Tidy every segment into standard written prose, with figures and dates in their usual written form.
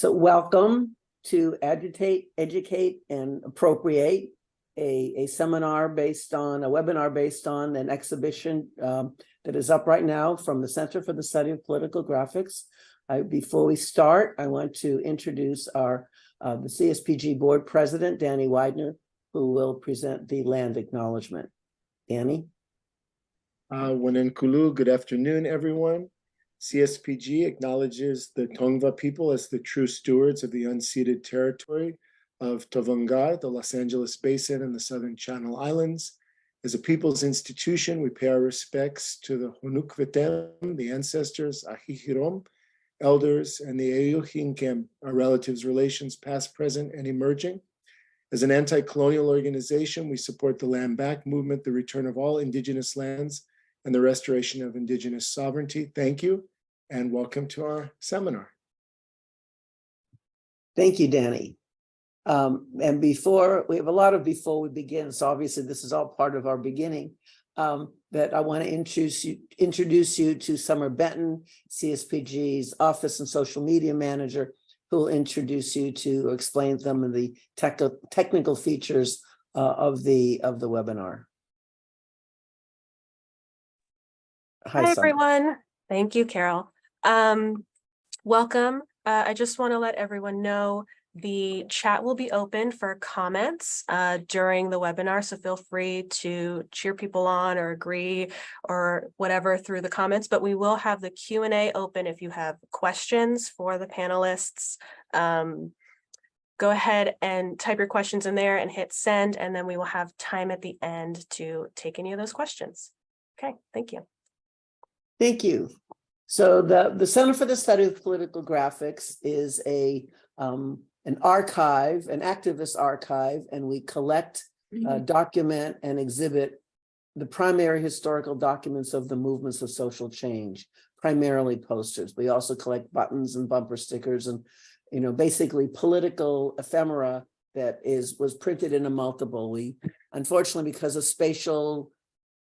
So welcome to Agitate, Educate, and Appropriate, a seminar based on, a webinar based on an exhibition that is up right now from the Center for the Study of Political Graphics. Before we start, I want to introduce the CSPG board president, Danny Widener, who will present the land acknowledgement. Danny? Wanenkulu, good afternoon, everyone. CSPG acknowledges the Tongva people as the true stewards of the unceded territory of Tovaangar, the Los Angeles Basin, and the Southern Channel Islands. As a people's institution, we pay our respects to the Honukvetem, the ancestors, Ahihirom, elders, and the Eyuhinkem, our relatives' relations past, present, and emerging. As an anti-colonial organization, we support the Land Back movement, the return of all indigenous lands, and the restoration of indigenous sovereignty. Thank you, and welcome to our seminar. Thank you, Danny. And before we before we begin, so obviously this is all part of our beginning, that I want to introduce you to Summer Benton, CSPG's Office and Social Media Manager, who will introduce you to explain some of the technical features of the webinar. Hi, everyone. Thank you, Carol. Welcome. I just want to let everyone know the chat will be open for comments during the webinar, so feel free to cheer people on or agree or whatever through the comments, but we will have the Q&A open if you have questions for the panelists. Go ahead and type your questions in there and hit send, and then we will have time at the end to take any of those questions. Okay, thank you. Thank you. So the Center for the Study of Political Graphics is an archive, an activist archive, and we collect, document, and exhibit the primary historical documents of the movements of social change, primarily posters. We also collect buttons and bumper stickers and, basically political ephemera that was printed in a multiple. We, unfortunately, because of spatial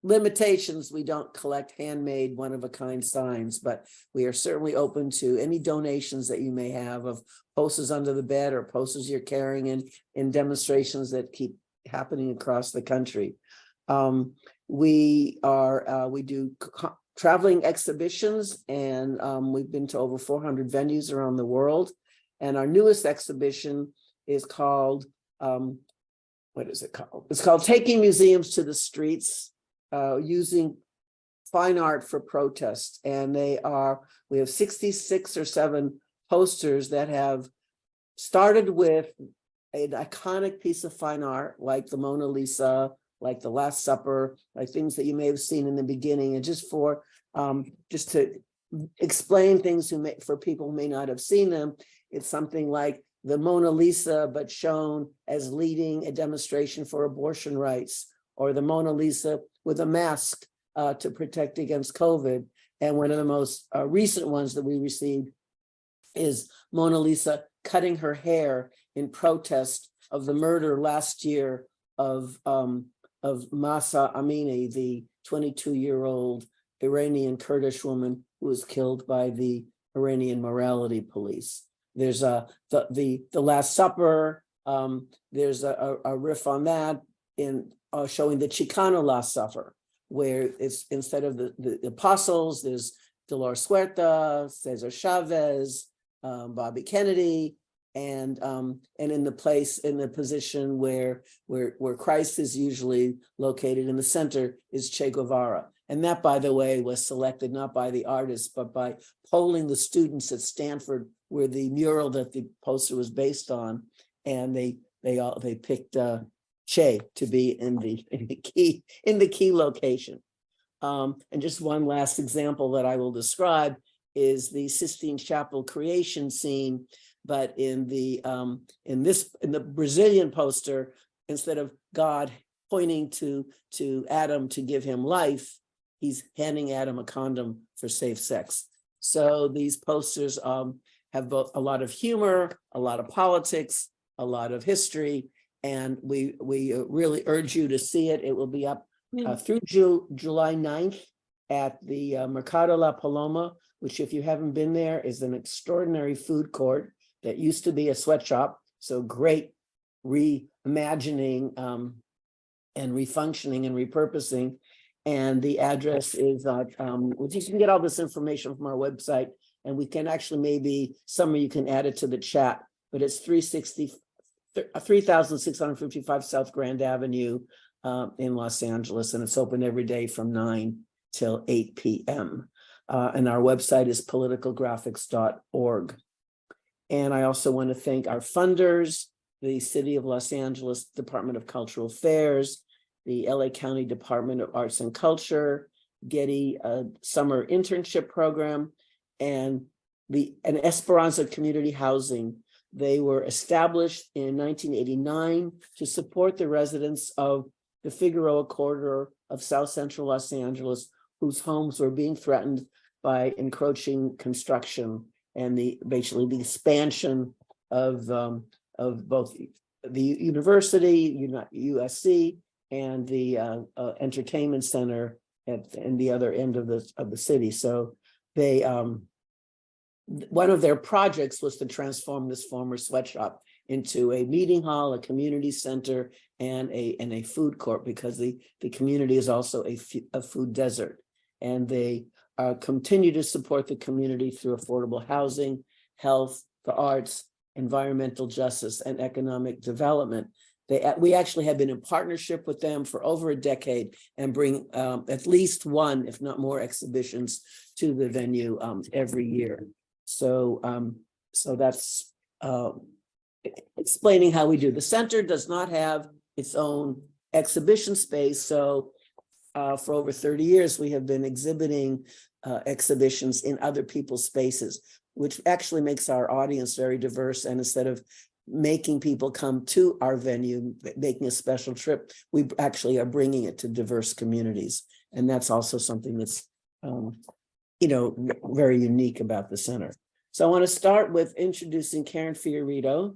limitations, we don't collect handmade one-of-a-kind signs, but we are certainly open to any donations that you may have of posters under the bed or posters you're carrying in demonstrations that keep happening across the country. We do traveling exhibitions, and we've been to over 400 venues around the world. And our newest exhibition is called, what is it called? It's called Taking Museums to the Streets, using fine art for protest. And we have 66 or 7 posters that have started with an iconic piece of fine art, like the Mona Lisa, like the Last Supper, like things that you may have seen in the beginning. And just to explain things for people who may not have seen them, it's something like the Mona Lisa, but shown as leading a demonstration for abortion rights, or the Mona Lisa with a mask to protect against COVID. And one of the most recent ones that we received is Mona Lisa cutting her hair in protest of the murder last year of Mahsa Amini, the 22-year-old Iranian Kurdish woman who was killed by the Iranian morality police. There's the Last Supper. There's a riff on that in showing the Chicano Last Supper, where it's instead of the apostles, there's Dolores Huerta, Cesar Chavez, Bobby Kennedy, and in the position where Christ is usually located in the center is Che Guevara. And that, by the way, was selected not by the artists, but by polling the students at Stanford, where the mural that the poster was based on, and they picked Che to be in the key location. And just one last example that I will describe is the Sistine Chapel creation scene, but in the Brazilian poster, instead of God pointing to Adam to give him life, he's handing Adam a condom for safe sex. So these posters have both a lot of humor, a lot of politics, a lot of history, and we really urge you to see it. It will be up through July 9th at the Mercado la Paloma, which, if you haven't been there, is an extraordinary food court that used to be a sweatshop. So great reimagining and refunctioning and repurposing. And the address is, you can get all this information from our website, and we can actually, maybe some of you can add it to the chat, but it's 3655 South Grand Avenue in Los Angeles, and it's open every day from 9 till 8 p.m. And our website is politicalgraphics.org. And I also want to thank our funders, the City of Los Angeles Department of Cultural Affairs, the LA County Department of Arts and Culture, Getty Summer Internship Program, and an Esperanza Community Housing. They were established in 1989 to support the residents of the Figueroa corridor of South Central Los Angeles, whose homes were being threatened by encroaching construction and basically the expansion of both the university, USC, and the entertainment center in the other end of the city. So they one of their projects was to transform this former sweatshop into a meeting hall, a community center, and a food court, because the community is also a food desert. And they continue to support the community through affordable housing, health, the arts, environmental justice, and economic development. We actually have been in partnership with them for over a decade and bring at least one, if not more, exhibitions to the venue every year. So, so that's explaining how we do. The center does not have its own exhibition space. So for over 30 years, we have been exhibiting exhibitions in other people's spaces, which actually makes our audience very diverse. And instead of making people come to our venue, making a special trip, we actually are bringing it to diverse communities. And that's also something that's, very unique about the center. So I want to start with introducing Karen Fiorito.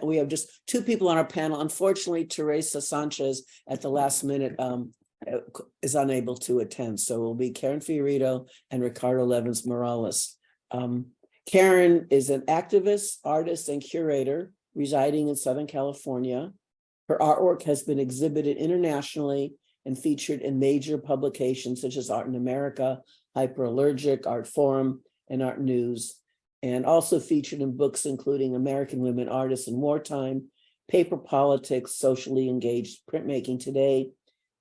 We have just two people on our panel. Unfortunately, Teresa Sanchez at the last minute is unable to attend. So it will be Karen Fiorito and Ricardo Levins Morales. Karen is an activist, artist, and curator residing in Southern California. Her artwork has been exhibited internationally and featured in major publications such as Art in America, Hyperallergic, Art Forum, and Art News, and also featured in books including American Women Artists in Wartime, Paper Politics, Socially Engaged Printmaking Today,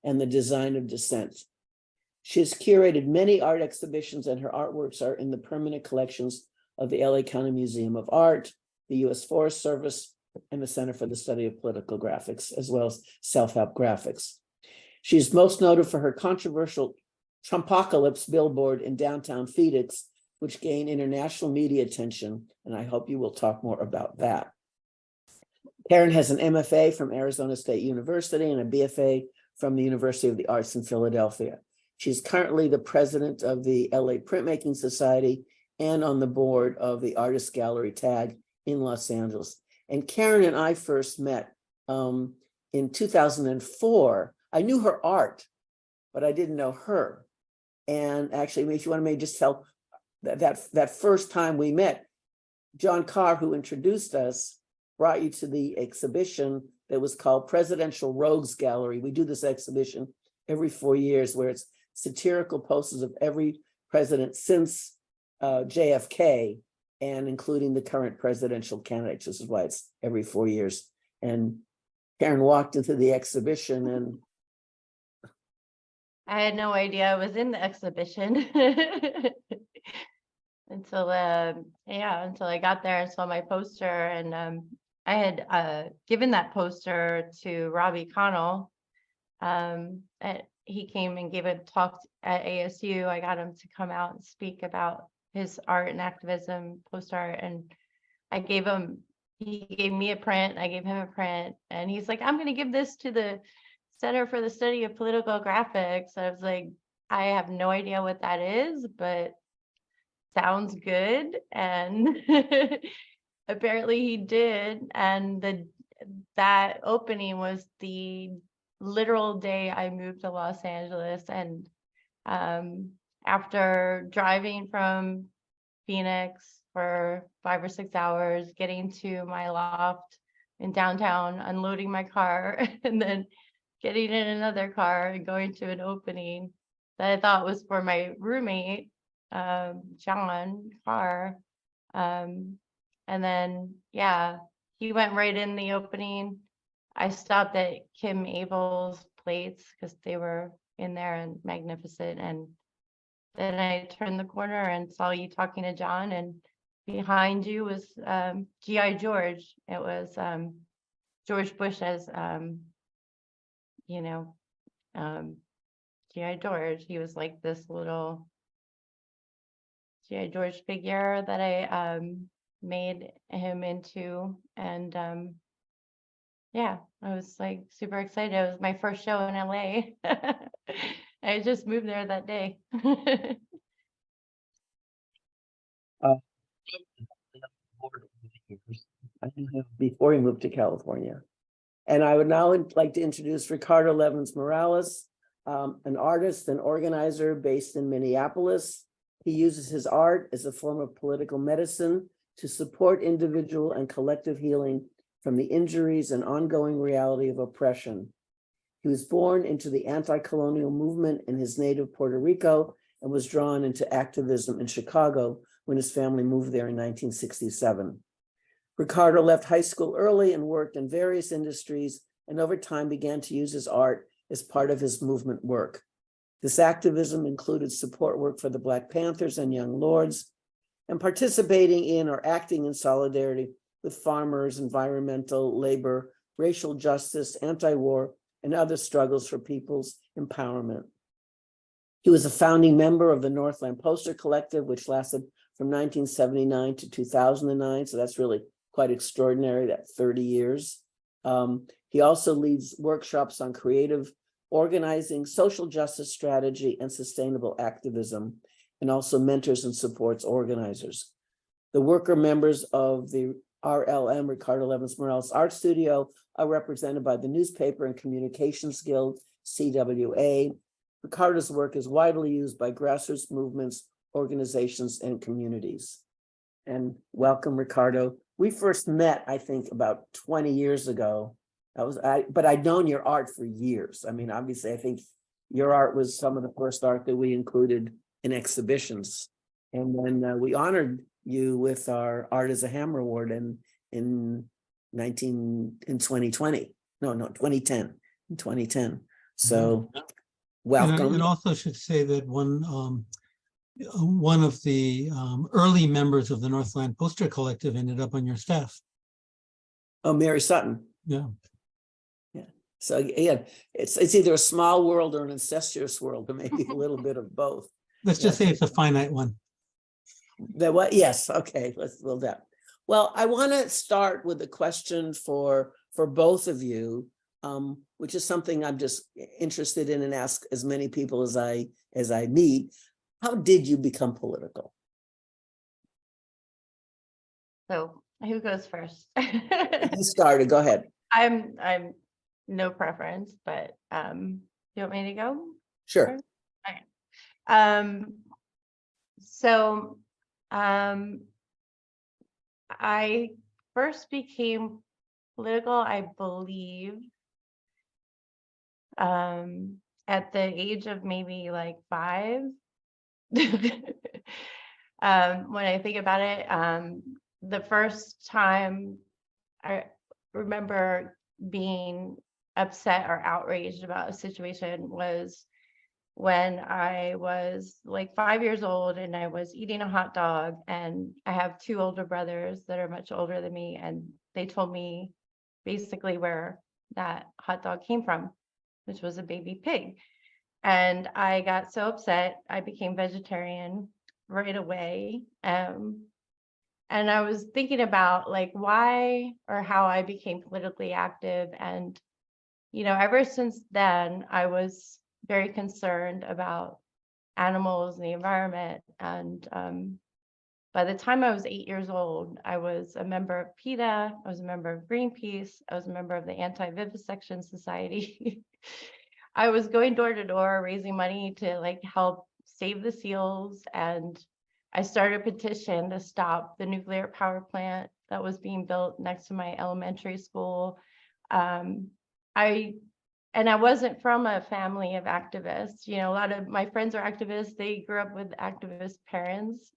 and The Design of Dissent. She has curated many art exhibitions, and her artworks are in the permanent collections of the LA County Museum of Art, the U.S. Forest Service, and the Center for the Study of Political Graphics, as well as self-help graphics. She is most noted for her controversial Trumpocalypse billboard in downtown Phoenix, which gained international media attention, and I hope you will talk more about that. Karen has an MFA from Arizona State University and a BFA from the University of the Arts in Philadelphia. She's currently the president of the LA Printmaking Society and on the board of the Artist Gallery Tag in Los Angeles. And Karen and I first met in 2004. I knew her art, but I didn't know her. And actually, if you want to maybe just tell that first time we met, John Carr, who introduced us, brought you to the exhibition that was called Presidential Rogues Gallery. We do this exhibition every 4 years where it's satirical posters of every president since JFK, and including the current presidential candidates. This is why it's every 4 years. And Karen walked into the exhibition and I had no idea I was in the exhibition until I got there and saw my poster. And I had given that poster to Robbie Connell. And he came and gave a talk at ASU. I got him to come out and speak about his art and activism, post art, and he gave me a print, I gave him a print, and he's like, I'm going to give this to the Center for the Study of Political Graphics. I was like, I have no idea what that is, but sounds good. And apparently he did. And that opening was the literal day I moved to Los Angeles. And after driving from Phoenix for 5 or 6 hours, getting to my loft in downtown, unloading my car, and then getting in another car and going to an opening that I thought was for my roommate, John Carr. And then, yeah, he went right in the opening. I stopped at Kim Abel's plates because they were in there and magnificent. And then I turned the corner and saw you talking to John, and behind you was G.I. George. It was George Bush as, you know, G.I. George. He was like this little G.I. George figure that I made him into. And yeah, I was like super excited. It was my first show in LA. I just moved there that day. I knew him before he moved to California. And I would now like to introduce Ricardo Levins Morales, an artist and organizer based in Minneapolis. He uses his art as a form of political medicine to support individual and collective healing from the injuries and ongoing reality of oppression. He was born into the anti-colonial movement in his native Puerto Rico and was drawn into activism in Chicago when his family moved there in 1967. Ricardo left high school early and worked in various industries, and over time began to use his art as part of his movement work. This activism included support work for the Black Panthers and Young Lords, and participating in or acting in solidarity with farmers, environmental, labor, racial justice, anti-war, and other struggles for people's empowerment. He was a founding member of the Northland Poster Collective, which lasted from 1979 to 2009, so that's really quite extraordinary, that 30 years. He also leads workshops on creative organizing, social justice strategy, and sustainable activism, and also mentors and supports organizers. The worker members of the RLM, Ricardo Levins Morales Art Studio, are represented by the Newspaper and Communications Guild, CWA. Ricardo's work is widely used by grassroots movements, organizations, and communities. And welcome, Ricardo. We first met, I think, about 20 years ago. But I'd known your art for years. I mean, obviously, I think your art was some of the first art that we included in exhibitions. And then we honored you with our Art as a Hammer Award in 2020. No, 2010. In 2010. So welcome. And I also should say that one of the early members of the Northland Poster Collective ended up on your staff. Oh, Mary Sutton. Yeah. So yeah, it's either a small world or an incestuous world, or maybe a little bit of both. Let's just say it's a finite one. That what? Yes. Okay. Let's build that. Well, I want to start with a question for both of you, which is something I'm just interested in and ask as many people as I meet. How did you become political? So who goes first? You started. Go ahead. I'm no preference, but you want me to go? Sure. Okay. So I first became political, I believe, at the age of maybe like 5. When I think about it, the first time I remember being upset or outraged about a situation was when I was like 5 years old and I was eating a hot dog, and I have 2 older brothers that are much older than me, and they told me basically where that hot dog came from, which was a baby pig. And I got so upset, I became vegetarian right away. And I was thinking about like why or how I became politically active. And, you know, ever since then, I was very concerned about animals and the environment. And by the time I was 8 years old, I was a member of PETA, I was a member of Greenpeace, I was a member of the Anti-Vivisection Society. I was going door to door raising money to like help save the seals, and I started a petition to stop the nuclear power plant that was being built next to my elementary school. I wasn't from a family of activists. You know, a lot of my friends are activists. They grew up with activist parents.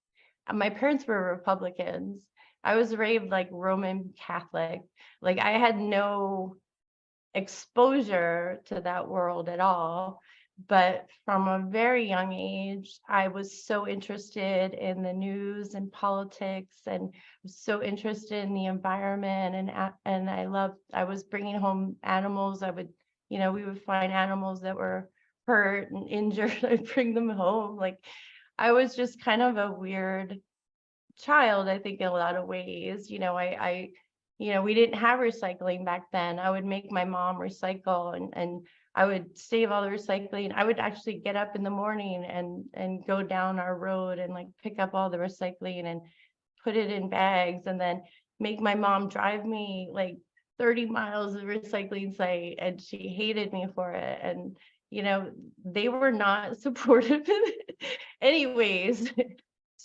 My parents were Republicans. I was raised like Roman Catholic. Like I had no exposure to that world at all. But from a very young age, I was so interested in the news and politics, and was so interested in the environment. And I was bringing home animals. We would find animals that were hurt and injured. I'd bring them home. Like I was just kind of a weird child, I think, in a lot of ways. We didn't have recycling back then. I would make my mom recycle, and I would save all the recycling. I would actually get up in the morning and go down our road and like pick up all the recycling and put it in bags, and then make my mom drive me like 30 miles of recycling site, and she hated me for it. And they were not supportive in it anyways.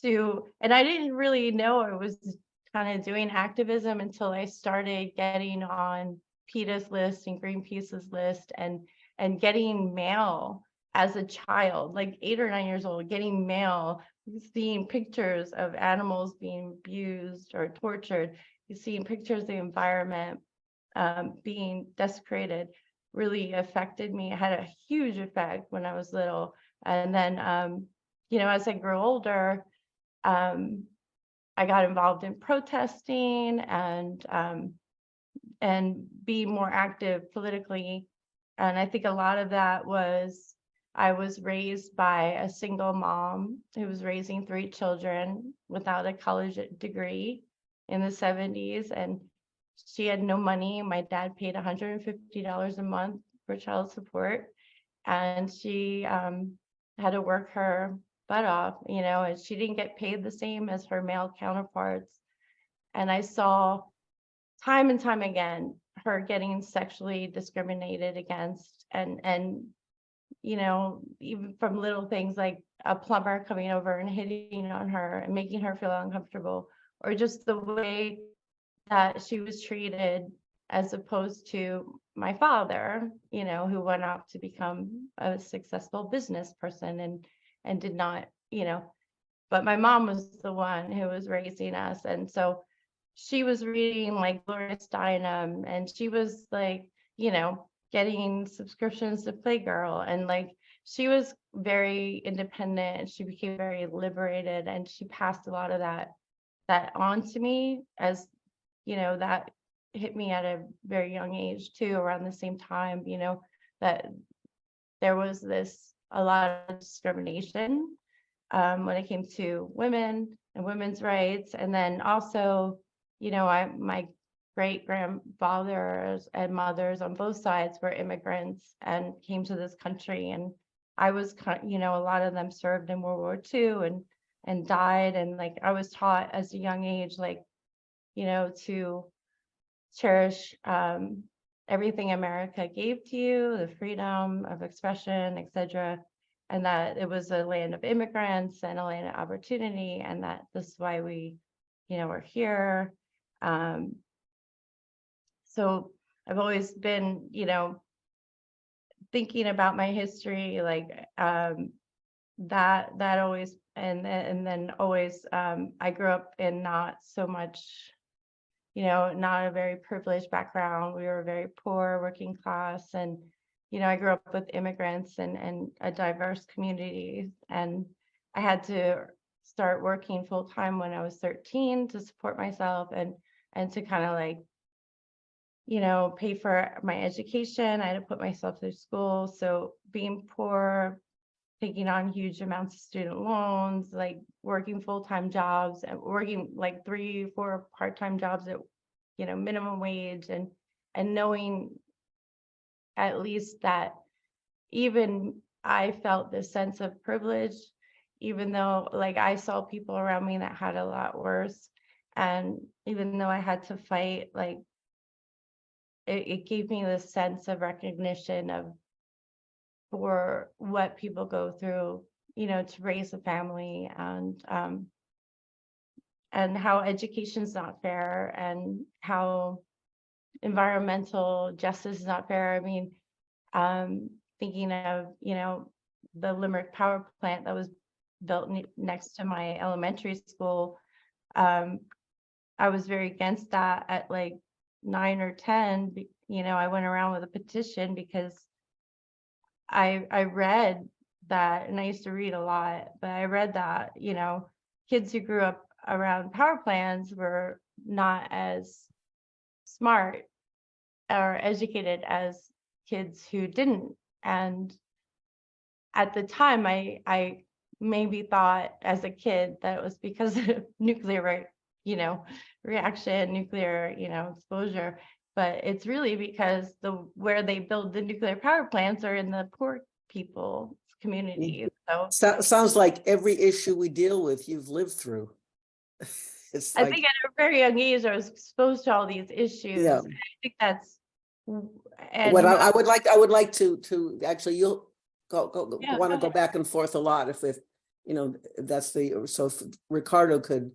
And I didn't really know I was kind of doing activism until I started getting on PETA's list and Greenpeace's list, and getting mail as a child, like 8 or 9 years old, getting mail, seeing pictures of animals being abused or tortured, seeing pictures of the environment being desecrated, really affected me. It had a huge effect when I was little. And then, as I grew older, I got involved in protesting and being more active politically. And I think a lot of that was, I was raised by a single mom who was raising 3 children without a college degree in the 70s. And she had no money. My dad paid $150 a month for child support. And she had to work her butt off, and she didn't get paid the same as her male counterparts. And I saw time and time again her getting sexually discriminated against, and even from little things like a plumber coming over and hitting on her and making her feel uncomfortable, or just the way that she was treated, as opposed to my father, who went off to become a successful business person and did not, but my mom was the one who was raising us. And so she was reading like Gloria Steinem, and she was like, getting subscriptions to Playgirl, and like she was very independent, and she became very liberated, and she passed a lot of that on to me, as that hit me at a very young age too, around the same time, that there was a lot of discrimination when it came to women and women's rights. And then also, my great grandfathers and mothers on both sides were immigrants and came to this country. And I was, a lot of them served in World War II and died. And like, I was taught as a young age, like, to cherish everything America gave to you, the freedom of expression, etc., and that it was a land of immigrants and a land of opportunity, and that this is why we, are here. So I've always been, thinking about my history, like that always, and then always, I grew up in not so much, not a very privileged background. We were very poor, working class, and I grew up with immigrants and a diverse community, and I had to start working full time when I was 13 to support myself and to kind of like, pay for my education. I had to put myself through school. So being poor, taking on huge amounts of student loans, like working full-time jobs and working like 3-4 part-time jobs at, minimum wage, and knowing at least that even I felt this sense of privilege, even though like I saw people around me that had a lot worse. And even though I had to fight, like it gave me this sense of recognition for what people go through, to raise a family. And and how education's not fair and how environmental justice is not fair. I mean, thinking of, you know, the Limerick power plant that was built next to my elementary school. I was very against that at like 9 or 10. You know, I went around with a petition because I read that, and I used to read a lot, but I read that, you know, kids who grew up around power plants were not as smart or educated as kids who didn't. And at the time, I maybe thought as a kid that it was because of nuclear, you know, reaction, nuclear, you know, exposure. But it's really because where they build the nuclear power plants are in the poor people communities. So Sounds like every issue we deal with, you've lived through. It's I like, think at a very young age, I was exposed to all these issues. Yeah. And I think that's, what I would like to actually, you'll Yeah, want to go go back and forth a lot if you know, that's so if Ricardo could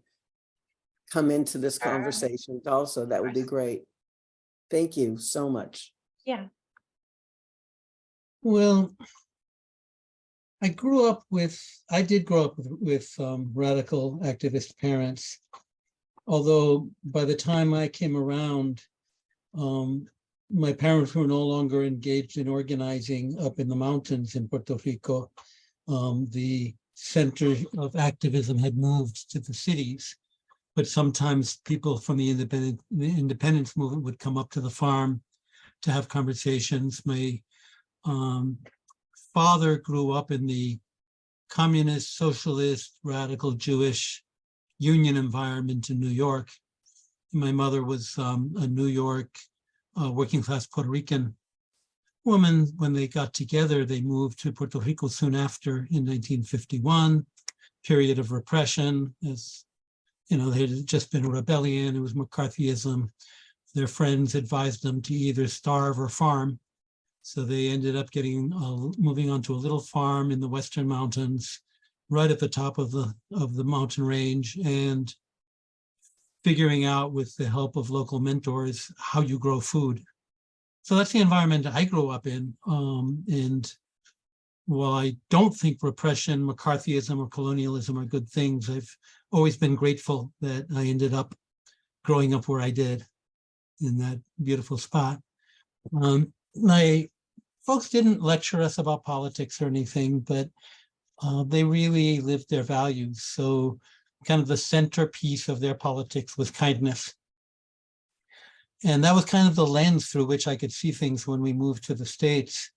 come into this conversation also, that would be great. Thank you so much. yeah. Well, I did grow up with radical activist parents, although by the time I came around, my parents were no longer engaged in organizing up in the mountains in Puerto Rico. The center of activism had moved to the cities, but sometimes people from the independence movement would come up to the farm to have conversations. My father grew up in the communist, socialist, radical Jewish union environment in New York. My mother was a New York working class Puerto Rican woman. When they got together, they moved to Puerto Rico soon after in 1951, period of repression. As you know, there had just been a rebellion, it was McCarthyism. Their friends advised them to either starve or farm. So they ended up moving onto a little farm in the Western Mountains, right at the top of the mountain range, and figuring out with the help of local mentors how you grow food. So that's the environment I grew up in. And while I don't think repression, McCarthyism, or colonialism are good things, I've always been grateful that I ended up growing up where I did, in that beautiful spot. My folks didn't lecture us about politics or anything, but they really lived their values. So kind of the centerpiece of their politics was kindness. And that was kind of the lens through which I could see things when we moved to the States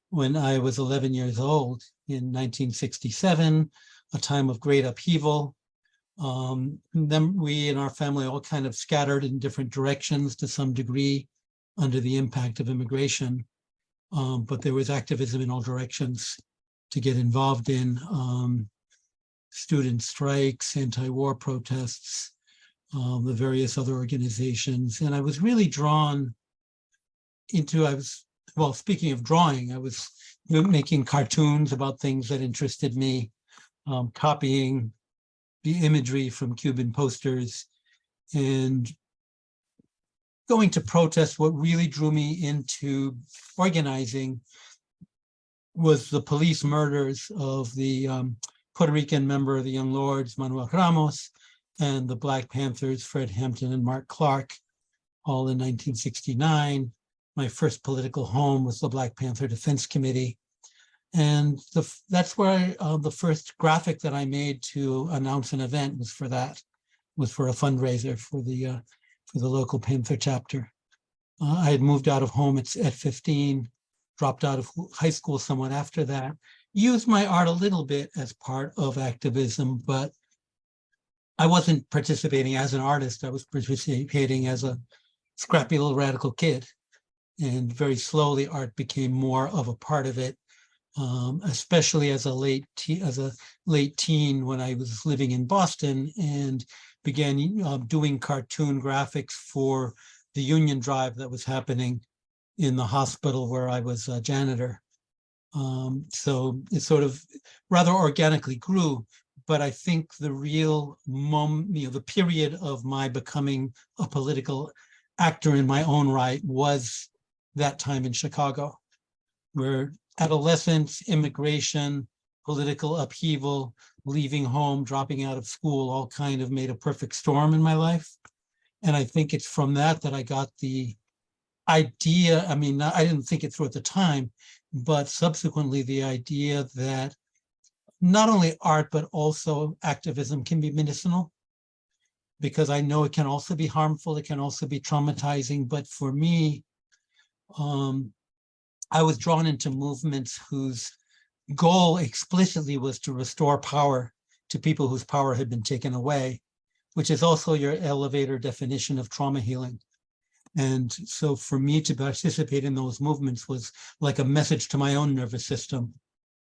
when I was 11 years old in 1967, a time of great upheaval. Then we and our family all kind of scattered in different directions to some degree under the impact of immigration. But there was activism in all directions to get involved in, student strikes, anti-war protests, the various other organizations. And I was really drawn into, speaking of drawing, I was making cartoons about things that interested me, copying the imagery from Cuban posters and going to protest. What really drew me into organizing was the police murders of the Puerto Rican member of the Young Lords, Manuel Ramos, and the Black Panthers, Fred Hampton and Mark Clark, all in 1969. My first political home was the Black Panther Defense Committee. And that's where the first graphic that I made to announce an event was for that, was for a fundraiser for the local Panther chapter. I had moved out of home at 15, dropped out of high school somewhat after that, used my art a little bit as part of activism, but I wasn't participating as an artist. I was participating as a scrappy little radical kid. And very slowly art became more of a part of it, especially as a late teen when I was living in Boston and began doing cartoon graphics for the union drive that was happening in the hospital where I was a janitor. So it sort of rather organically grew, But I think the real the period of my becoming a political actor in my own right was that time in Chicago, where adolescence, immigration, political upheaval, leaving home, dropping out of school, all kind of made a perfect storm in my life. And I think it's from that that I got the idea. I mean, I didn't think it through at the time, but subsequently the idea that not only art, but also activism can be medicinal, because I know it can also be harmful. It can also be traumatizing. But for me, I was drawn into movements whose goal explicitly was to restore power to people whose power had been taken away, which is also your elevator definition of trauma healing. And so for me to participate in those movements was like a message to my own nervous system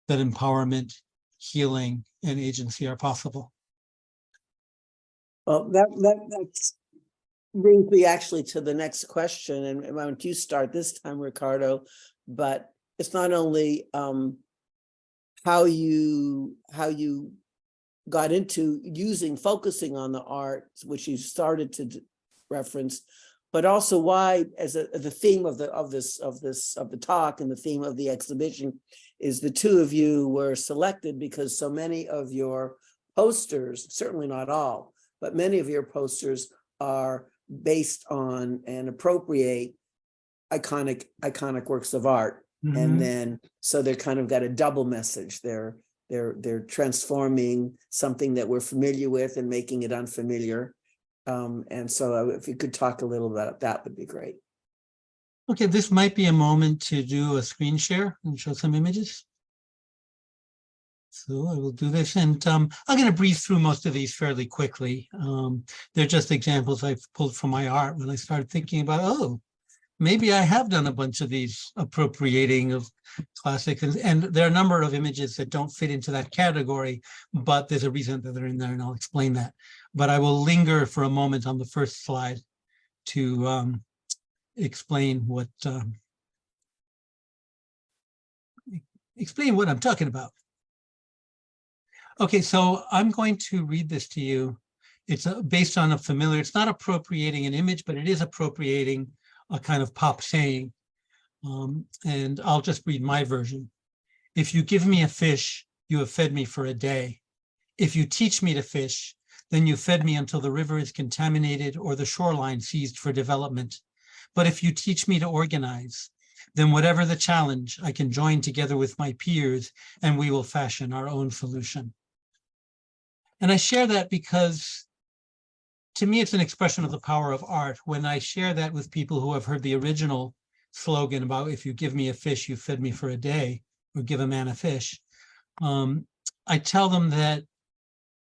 that empowerment, healing, and agency are possible. Well, that brings me actually to the next question, and why don't you start this time, Ricardo? But it's not only how you got into focusing on the art, which you started to reference, but also why, as the theme of the talk and the theme of the exhibition, is the two of you were selected because so many of your posters, certainly not all, but many of your posters are based on and appropriate iconic works of art. Mm-hmm. And then, so they're kind of got a double message. They're transforming something that we're familiar with and making it unfamiliar. And so if you could talk a little about that would be great. Okay, this might be a moment to do a screen share and show some images. So I will do this, and I'm going to breeze through most of these fairly quickly. They're just examples I've pulled from my art when I started thinking about, oh, maybe I have done a bunch of these appropriating of classics, and there are a number of images that don't fit into that category, but there's a reason that they're in there, and I'll explain that. But I will linger for a moment on the first slide to explain what I'm talking about. Okay, so I'm going to read this to you. It's based on a familiar, it's not appropriating an image, but it is appropriating a kind of pop saying. And I'll just read my version. If you give me a fish, you have fed me for a day. If you teach me to fish, then you fed me until the river is contaminated or the shoreline seized for development. But if you teach me to organize, then whatever the challenge, I can join together with my peers and we will fashion our own solution. And I share that because to me, it's an expression of the power of art. When I share that with people who have heard the original slogan about if you give me a fish, you fed me for a day, or give a man a fish, I tell them that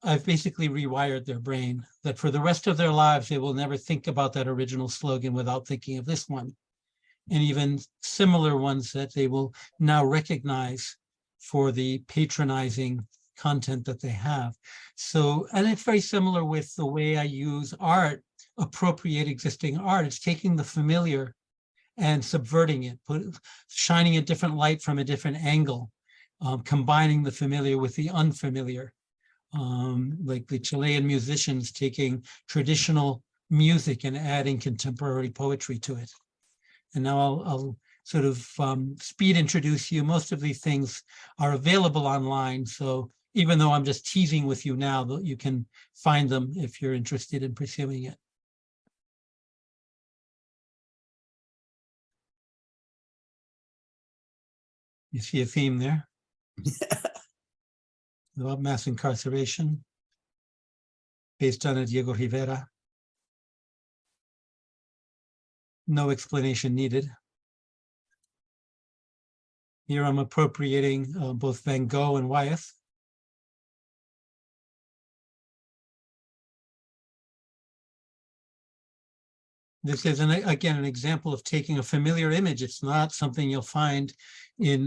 I've basically rewired their brain, that for the rest of their lives, they will never think about that original slogan without thinking of this one. And even similar ones that they will now recognize for the patronizing content that they have. So, and it's very similar with the way I use art, appropriate existing art. It's taking the familiar and subverting it, shining a different light from a different angle, combining the familiar with the unfamiliar. Like the Chilean musicians taking traditional music and adding contemporary poetry to it. And now I'll sort of speed introduce you. Most of these things are available online. So even though I'm just teasing with you now, you can find them if you're interested in pursuing it. You see a theme there? About mass incarceration, based on a Diego Rivera. No explanation needed. Here I'm appropriating both Van Gogh and Wyeth. This is, again, an example of taking a familiar image. It's not something you'll find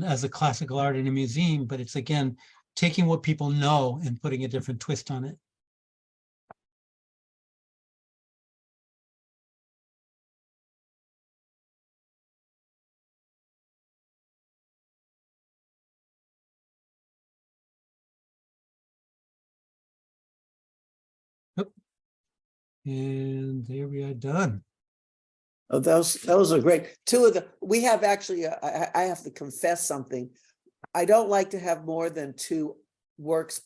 as a classical art in a museum, but it's, again, taking what people know and putting a different twist on it. And there we are done. Oh, those are great. We have actually, I have to confess something. I don't like to have more than two works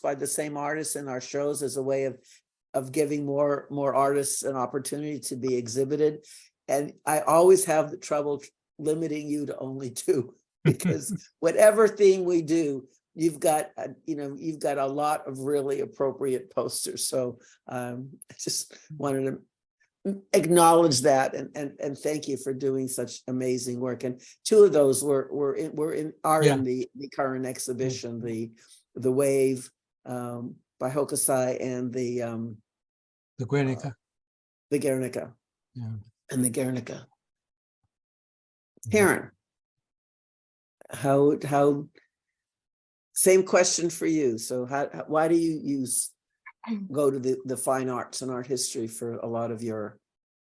by the same artist in our shows as a way of giving more artists an opportunity to be exhibited. And I always have the trouble limiting you to only two, because whatever thing we do, you've got a lot of really appropriate posters. So I just wanted to acknowledge that and thank you for doing such amazing work. And two of those are in the current exhibition, the Wave by Hokusai and the Guernica. the Guernica. Yeah. And the Guernica. Karen, how same question for you. So why do you go to the fine arts and art history for a lot of your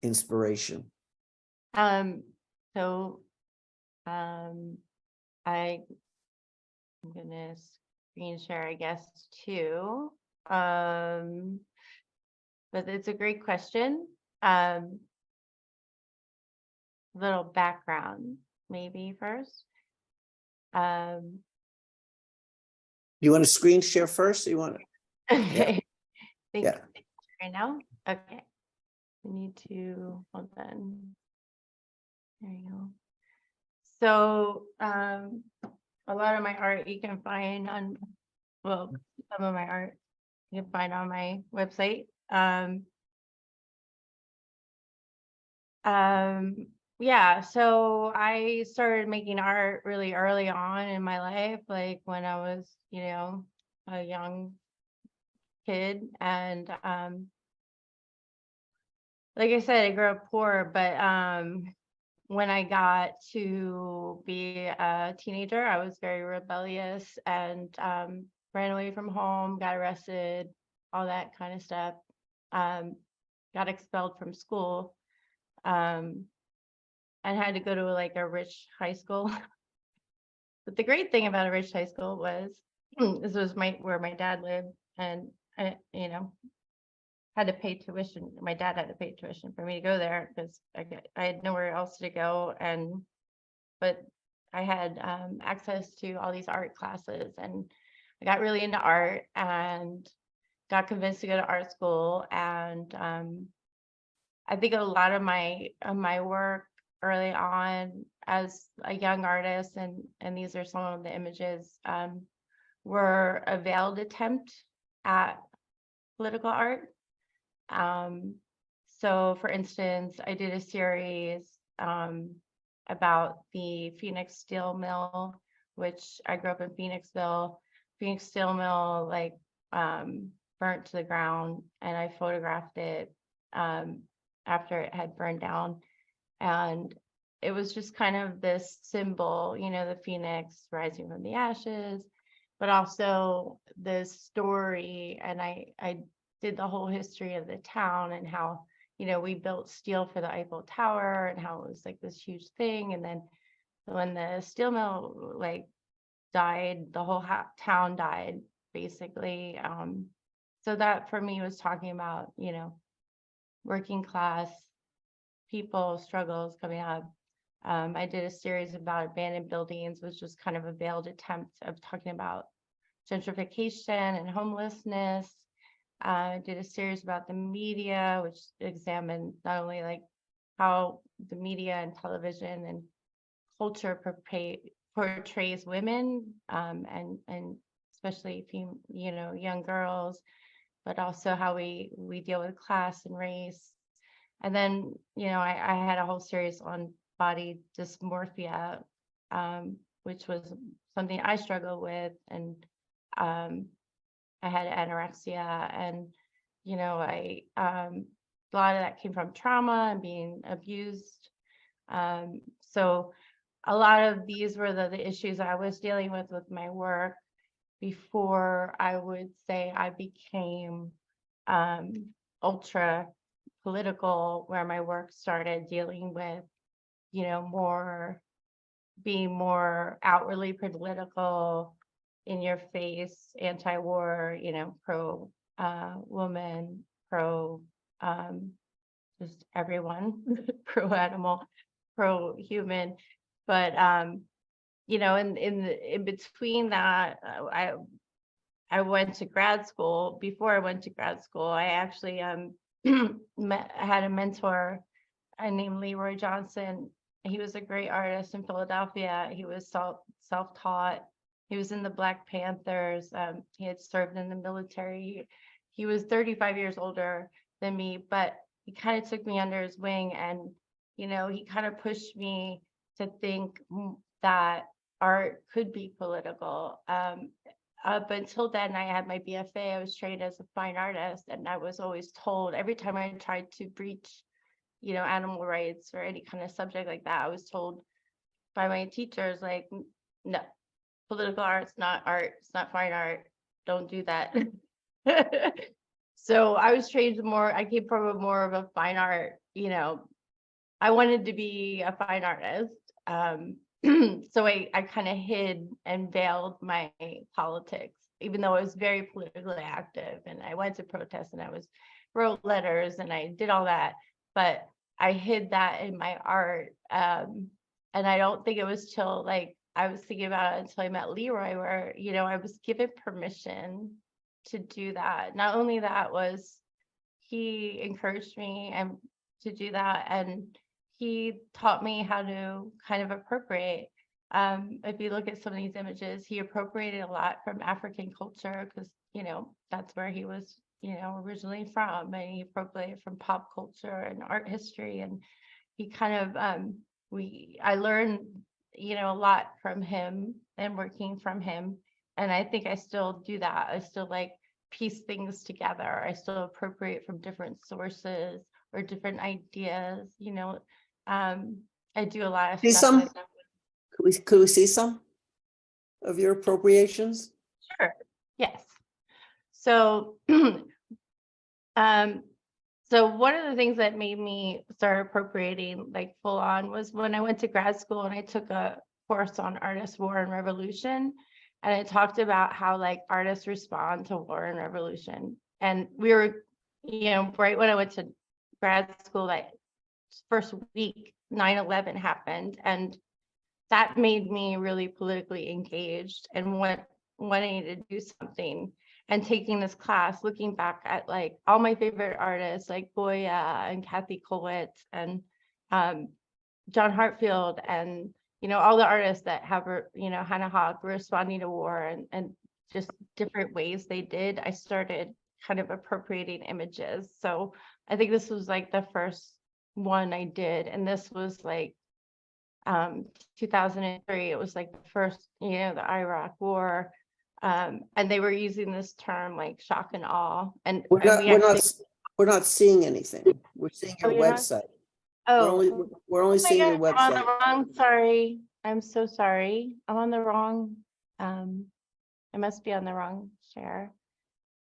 inspiration? I'm gonna screen share, I guess, too. But it's a great question. Little background, maybe first. You want to screen share first? Or you want to? Okay. Yeah. Right now? Okay. We need to hold on. There you go. So a lot of my art you can find on, well, some of my art you can find on my website. Yeah, so I started making art really early on in my life, like when I was, a young kid. And like I said, I grew up poor, but when I got to be a teenager, I was very rebellious and ran away from home, got arrested, all that kind of stuff. Got expelled from school. And had to go to like a rich high school. But the great thing about a rich high school was this was where my dad lived, and I, had to pay tuition. My dad had to pay tuition for me to go there because I had nowhere else to go, but I had access to all these art classes, and I got really into art and got convinced to go to art school. And I think a lot of my work early on as a young artist, and these are some of the images, were a veiled attempt at political art. So for instance, I did a series about the Phoenix Steel Mill, which I grew up in Phoenixville. Phoenix Steel Mill burnt to the ground, and I photographed it after it had burned down. And it was just kind of this symbol, the phoenix rising from the ashes, but also the story. And I did the whole history of the town and how, we built steel for the Eiffel Tower and how it was like this huge thing. And then when the steel mill died, the whole town died, basically. So that for me was talking about, working class people struggles coming up. I did a series about abandoned buildings, which was kind of a veiled attempt of talking about gentrification and homelessness. I did a series about the media, which examined not only like how the media and television and culture portrays women, and especially young girls, but also how we deal with class and race. And then, I had a whole series on body dysmorphia, which was something I struggled with. And I had anorexia, and, a lot of that came from trauma and being abused. So a lot of these were the issues I was dealing with my work before I would say I became ultra political, where my work started dealing with, being more outwardly political, in your face, anti-war, pro woman, pro just everyone, pro-animal, pro-human. But you know, in between that, I went to grad school. Before I went to grad school, I actually I had a mentor named Leroy Johnson. He was a great artist in Philadelphia. He was self-taught. He was in the Black Panthers. He had served in the military. He was 35 years older than me, but he kind of took me under his wing, and you know, he kind of pushed me to think that art could be political. Up until then, I had my BFA. I was trained as a fine artist, and I was always told, every time I tried to breach, you know, animal rights or any kind of subject like that, I was told by my teachers, like, no, political art's not art, it's not fine art, don't do that. So I was trained more, I came from more of a fine art, you know, I wanted to be a fine artist. So I kind of hid and veiled my politics, even though I was very politically active, and I went to protests, and I wrote letters, and I did all that, but I hid that in my art. And I don't think it was till like I was thinking about it until I met Leroy, where, you know, I was given permission to do that. Not only that, was he encouraged me and to do that, and he taught me how to kind of appropriate. If you look at some of these images, he appropriated a lot from African culture, because, you know, that's where he was, you know, originally from, and he appropriated from pop culture and art history. And he kind of, I learned, you know, a lot from him and working from him. And I think I still do that. I still like piece things together. I still appropriate from different sources or different ideas, you know. I do a lot of See stuff some? like that. Could we see some of your appropriations? Sure. Yes. So, so one of the things that made me start appropriating like full on was when I went to grad school and I took a course on artist, war, and revolution. And it talked about how like artists respond to war and revolution. And we were, you know, right when I went to grad school, like first week, 9/11 happened. And that made me really politically engaged and wanting to do something. And taking this class, looking back at like all my favorite artists like Goya and Kathy Kollwitz and John Hartfield, and you know, all the artists that have, you know, Hannah Hawk responding to war and just different ways they did, I started kind of appropriating images. So I think this was like the first one I did, and this was like 2003. It was like the first, you know, the Iraq war. And they were using this term like shock and awe. And We're not seeing anything. We're seeing your you're not? website. Oh, We're only my seeing your God, I'm on website. the wrong, sorry. I'm so sorry. I'm on the wrong, I must be on the wrong share.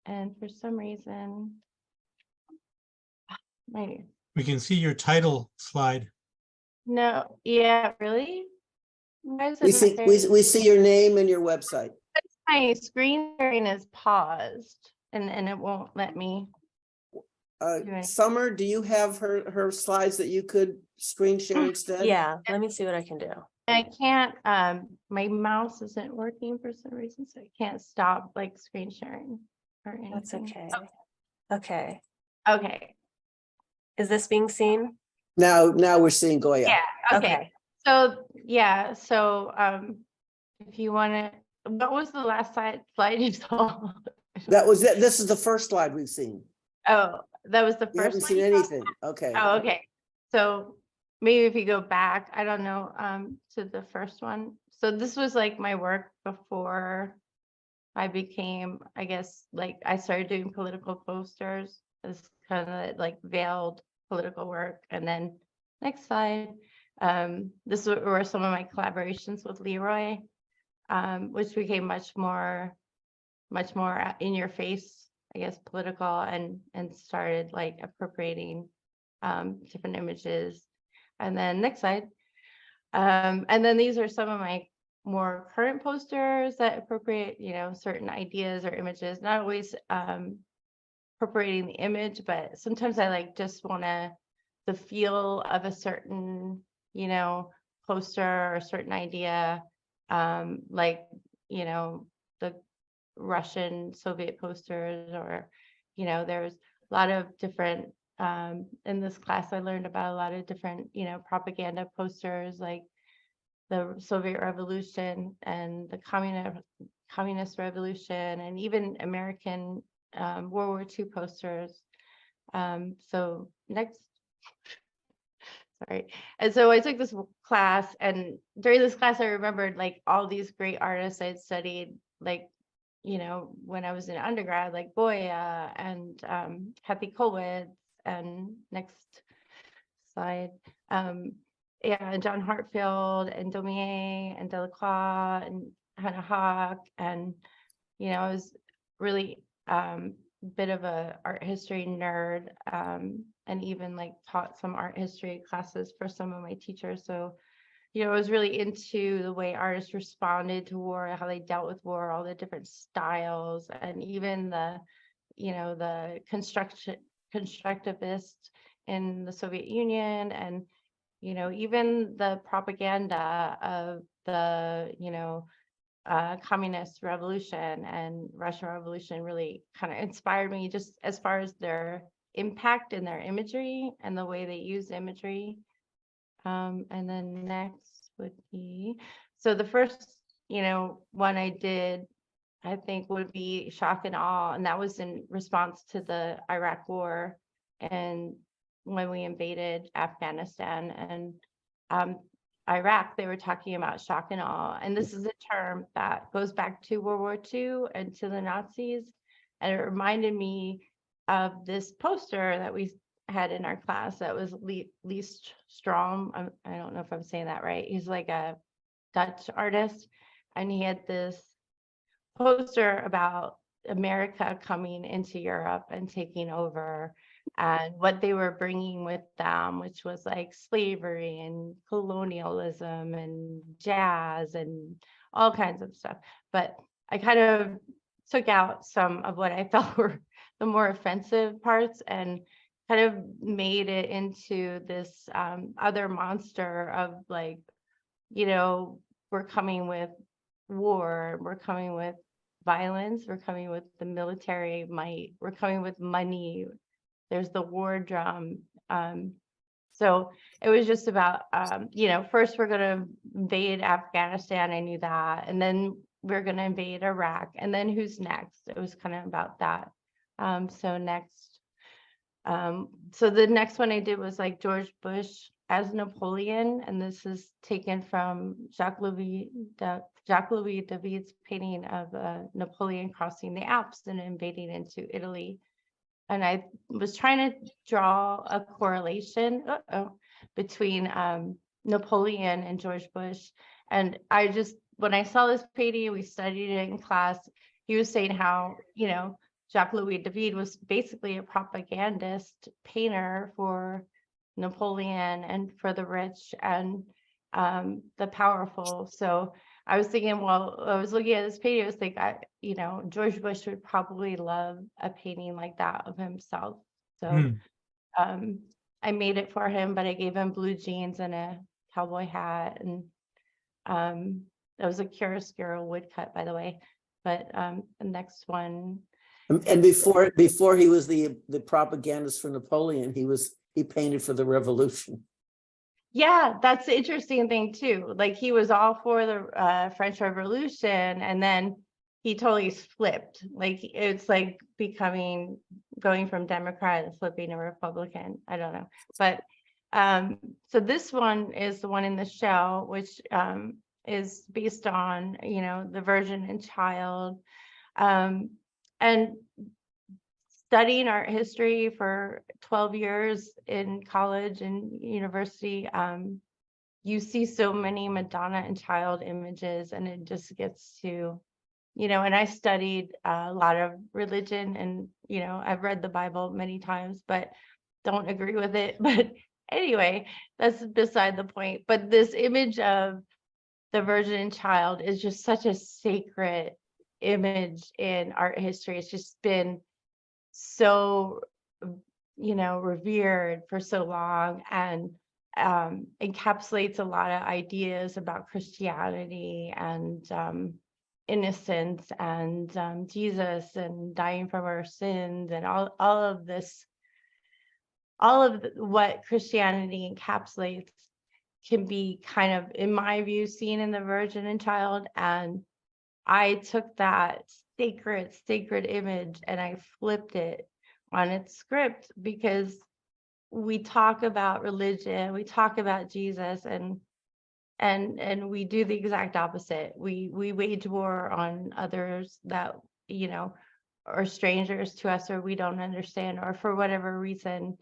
And for some reason, We can see your title slide. no, yeah, really? Why is We it see, not we see your name and your website. my screen sharing is paused and it won't let me. Right. Summer, do you have her slides that you could screen share instead? Yeah, let me see what I can do. I can't, my mouse isn't working for some reason, so I can't stop like screen sharing or anything. That's okay. Okay. Okay. Is this being seen? Now we're seeing Goya. Yeah, okay. So, yeah, so if you want to, what was the last slide you saw? That was it. This is the first slide we've seen. Oh, that was the We haven't first seen one? anything. Okay. Oh, okay. So maybe if you go back, I don't know, to the first one. So this was like my work before I became, I guess, like I started doing political posters. This kind of like veiled political work. And then next slide, this were some of my collaborations with Leroy, which became much more in your face, I guess, political, and started like appropriating different images. And then next slide. And then these are some of my more current posters that appropriate, you know, certain ideas or images, not always appropriating the image, but sometimes I like just want the feel of a certain, poster or a certain idea, like, the Russian Soviet posters, or, there's a lot of different, in this class, I learned about a lot of different, propaganda posters, like the Soviet Revolution and the communist revolution, and even American World War II posters. So next, sorry. And so I took this class, and during this class, I remembered like all these great artists I'd studied, like, when I was in undergrad, like Goya and Kathy Kollwitz, and next slide. Yeah, and John Hartfield and Daumier and Delacroix and Hannah Hawk. And, I was really bit of a art history nerd, and even like taught some art history classes for some of my teachers. So, I was really into the way artists responded to war, how they dealt with war, all the different styles, and even the, the constructivist in the Soviet Union, and, even the propaganda of the, communist revolution and Russian Revolution really kind of inspired me, just as far as their impact in their imagery and the way they use imagery. And then next would be, so the first, one I did, I think, would be Shock and Awe, and that was in response to the Iraq War, and when we invaded Afghanistan and Iraq, they were talking about shock and awe. And this is a term that goes back to World War II and to the Nazis. And it reminded me of this poster that we had in our class that was Lee Strom. I don't know if I'm saying that right. He's like a Dutch artist. And he had this poster about America coming into Europe and taking over, and what they were bringing with them, which was like slavery and colonialism and jazz and all kinds of stuff. But I kind of took out some of what I felt were the more offensive parts and kind of made it into this other monster of like, we're coming with war, we're coming with violence, we're coming with the military might, we're coming with money, there's the war drum. So it was just about, first we're going to invade Afghanistan, I knew that, and then we're going to invade Iraq, and then who's next? It was kind of about that. So next, so the next one I did was like George Bush as Napoleon, and this is taken from Jacques Louis David's painting of Napoleon crossing the Alps and invading into Italy. And I was trying to draw a correlation between Napoleon and George Bush. And I just, when I saw this painting, we studied it in class, he was saying how, Jacques Louis David was basically a propagandist painter for Napoleon and for the rich and the powerful. So I was thinking, well, I was looking at this painting, I was thinking, George Bush would probably love a painting like that of himself. So I made it for him, but I gave him blue jeans and a cowboy hat. And that was a chiaroscuro woodcut, by the way. But the next one. And before he was the propagandist for Napoleon, he painted for the revolution. Yeah, that's the interesting thing too. Like he was all for the French Revolution, and then he totally flipped. Like it's like going from Democrat and flipping a Republican. I don't know, but so this one is the one in the shell, which is based on the Virgin and Child, and studying art history for 12 years in college and university, you see so many Madonna and Child images, and it just gets to, and I studied a lot of religion, and, I've read the Bible many times, but don't agree with it. But anyway, that's beside the point. But this image of the Virgin and Child is just such a sacred image in art history. It's just been so, revered for so long, and encapsulates a lot of ideas about Christianity and innocence and Jesus and dying from our sins and all of this, what Christianity encapsulates can be kind of, in my view, seen in the Virgin and Child. And I took that sacred image and I flipped it on its script, because we talk about religion, we talk about Jesus, and we do the exact opposite. We wage war on others that, are strangers to us, or we don't understand, or for whatever reason,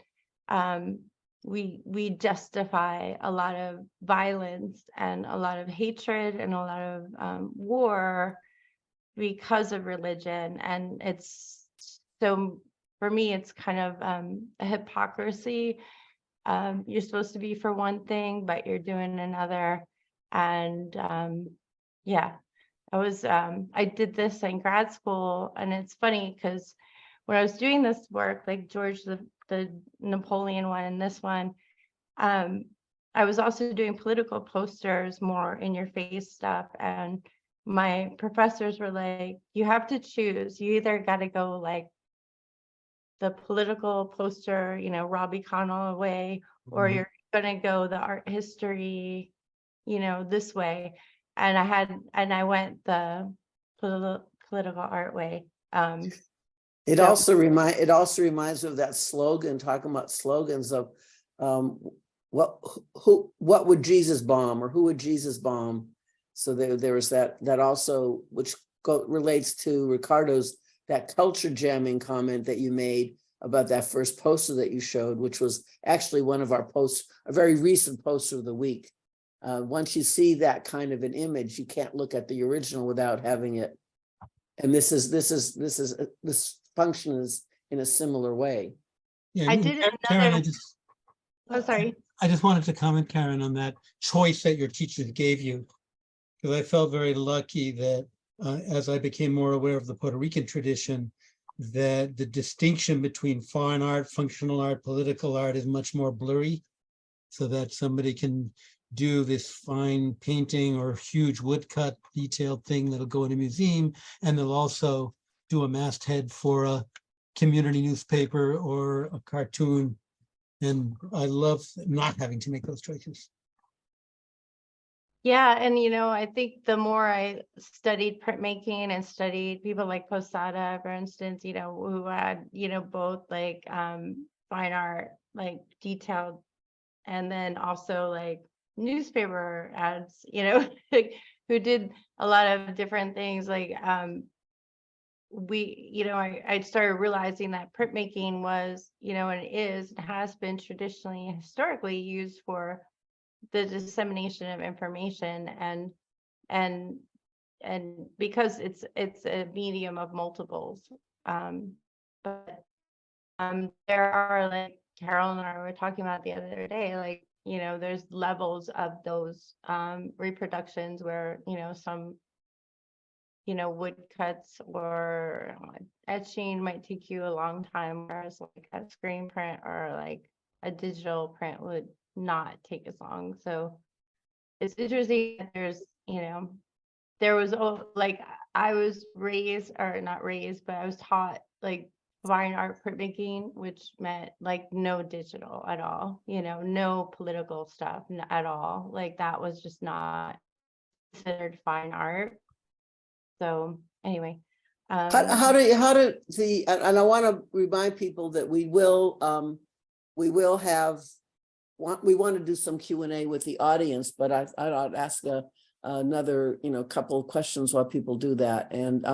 we justify a lot of violence and a lot of hatred and a lot of war because of religion. And it's so, for me, it's kind of a hypocrisy. You're supposed to be for one thing, but you're doing another. And I did this in grad school, and it's funny because when I was doing this work, like George, the Napoleon one and this one, I was also doing political posters, more in your face stuff. And my professors were like, you have to choose. You either got to go like the political poster, Robbie Connell way, or you're going to go the art history, this way. And I went the political art way. It also reminds me of that slogan, talking about slogans of what would Jesus bomb, or who would Jesus bomb? So there was that also, which relates to Ricardo's, that culture jamming comment that you made about that first poster that you showed, which was actually one of our posts, a very recent poster of the week. Once you see that kind of an image, you can't look at the original without having it. And this function is in a similar way. Yeah, I did Karen, another. Sorry. I just wanted to comment, Karen, on that choice that your teachers gave you, because I felt very lucky that as I became more aware of the Puerto Rican tradition, that the distinction between fine art, functional art, political art is much more blurry, so that somebody can do this fine painting or huge woodcut detailed thing that'll go in a museum, and they'll also do a masthead for a community newspaper or a cartoon. And I love not having to make those choices. Yeah, and I think the more I studied printmaking and studied people like Posada, for instance, who had, both like fine art, like detailed, and then also like newspaper ads, who did a lot of different things. Like I started realizing that printmaking was, and it has been traditionally, historically used for the dissemination of information, and because it's a medium of multiples. But there are, like Carol and I were talking about the other day, like, there's levels of those reproductions where, some, woodcuts or etching might take you a long time, whereas like a screen print or like a digital print would not take as long. So it's interesting that there's, there was like, I was raised, or not raised, but I was taught like fine art printmaking, which meant like no digital at all, no political stuff at all. Like that was just not considered fine art. So anyway, How do and I want to remind people that we want to do some Q&A with the audience, but I'd ask another couple of questions while people do that. And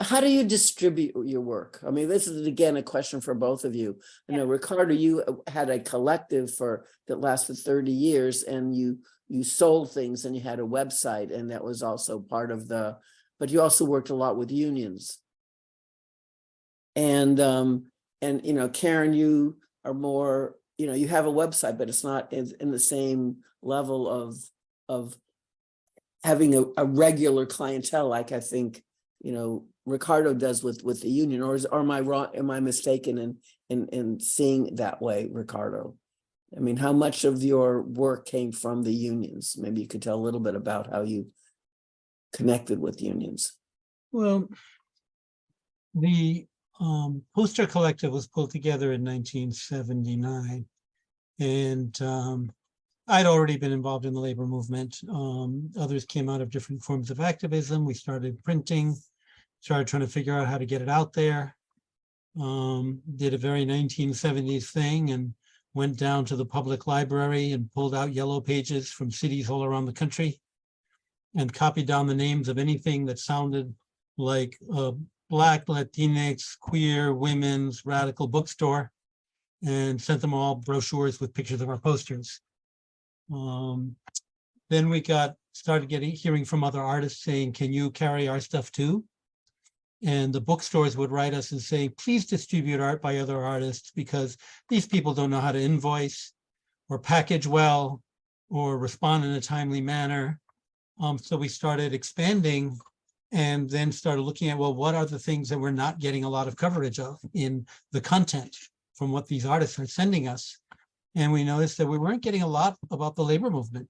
how do you distribute your work? I mean, this is again a question for both of you. I know, Ricardo, you had a collective that lasted 30 years, and you sold things, and you had a website, and that was also part of but you also worked a lot with unions. And Karen, you are more, you have a website, but it's not in the same level of having a regular clientele, like I think Ricardo does with the union, or am I wrong? Am I mistaken in seeing that way, Ricardo? I mean, how much of your work came from the unions? Maybe you could tell a little bit about how you connected with unions. Well, the poster collective was pulled together in 1979, and I'd already been involved in the labor movement. Others came out of different forms of activism. We started printing, started trying to figure out how to get it out there. Did a very 1970s thing and went down to the public library and pulled out yellow pages from cities all around the country and copied down the names of anything that sounded like a Black, Latinx, queer, women's, radical bookstore, and sent them all brochures with pictures of our posters. Then we started hearing from other artists saying, can you carry our stuff too? And the bookstores would write us and say, please distribute art by other artists, because these people don't know how to invoice or package well or respond in a timely manner. So we started expanding and then started looking at, well, what are the things that we're not getting a lot of coverage of in the content from what these artists are sending us? And we noticed that we weren't getting a lot about the labor movement.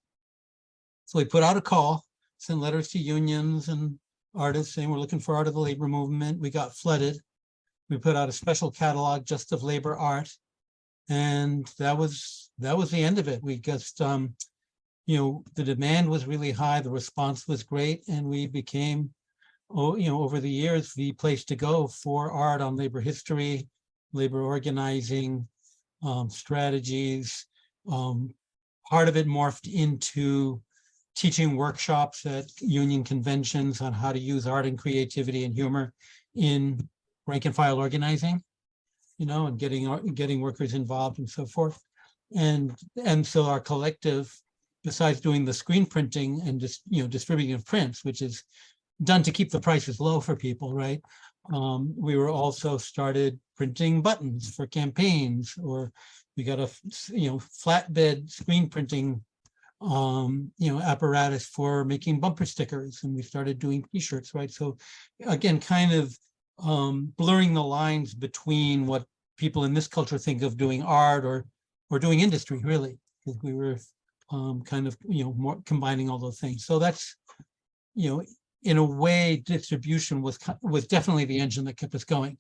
So we put out a call, sent letters to unions and artists saying we're looking for art of the labor movement. We got flooded. We put out a special catalog just of labor art. And that was the end of it. We just, the demand was really high. The response was great. And we became, over the years, the place to go for art on labor history, labor organizing, strategies. Part of it morphed into teaching workshops at union conventions on how to use art and creativity and humor in rank and file organizing, and getting workers involved and so forth. And so our collective, besides doing the screen printing and just distributing of prints, which is done to keep the prices low for people, right? We were also started printing buttons for campaigns, or we got a flatbed screen printing apparatus for making bumper stickers, and we started doing t-shirts, right? So again, kind of blurring the lines between what people in this culture think of doing art or doing industry, really, because we were more combining all those things. So that's, in a way, distribution was definitely the engine that kept us going.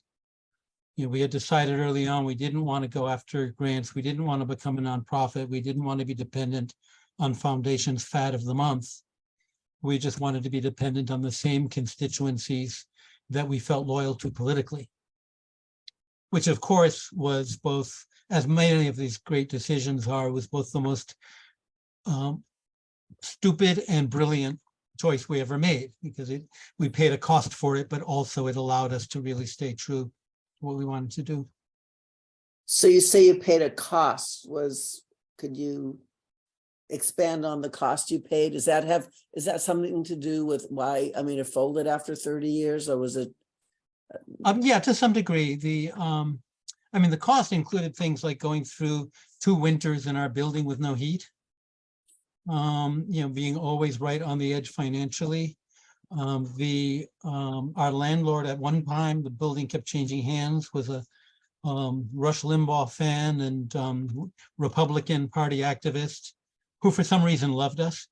We had decided early on we didn't want to go after grants. We didn't want to become a nonprofit. We didn't want to be dependent on foundation's fad of the month. We just wanted to be dependent on the same constituencies that we felt loyal to politically, which of course was both, as many of these great decisions are, was both the most stupid and brilliant choice we ever made, because we paid a cost for it, but also it allowed us to really stay true to what we wanted to do. So you say you paid a cost. Could you expand on the cost you paid? Is that something to do with why, it folded after 30 years, or was it? Yeah, to some degree. The cost included things like going through 2 winters in our building with no heat, being always right on the edge financially. Our landlord, at one time, the building kept changing hands, was a Rush Limbaugh fan and Republican Party activist who for some reason loved us.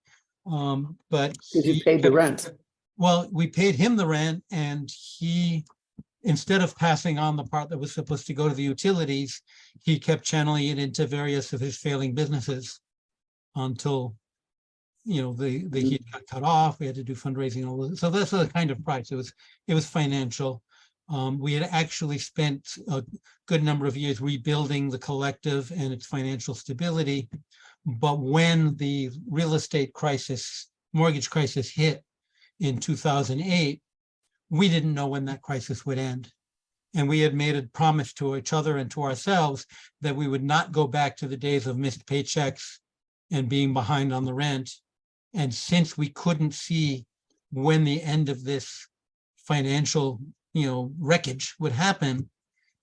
But you paid the rent? Well, we paid him the rent, and he, instead of passing on the part that was supposed to go to the utilities, he kept channeling it into various of his failing businesses until the heat got cut off. We had to do fundraising and all this. So that's the kind of price. It was financial. We had actually spent a good number of years rebuilding the collective and its financial stability. But when the real estate crisis, mortgage crisis hit in 2008, we didn't know when that crisis would end. And we had made a promise to each other and to ourselves that we would not go back to the days of missed paychecks and being behind on the rent. And since we couldn't see when the end of this financial, wreckage would happen,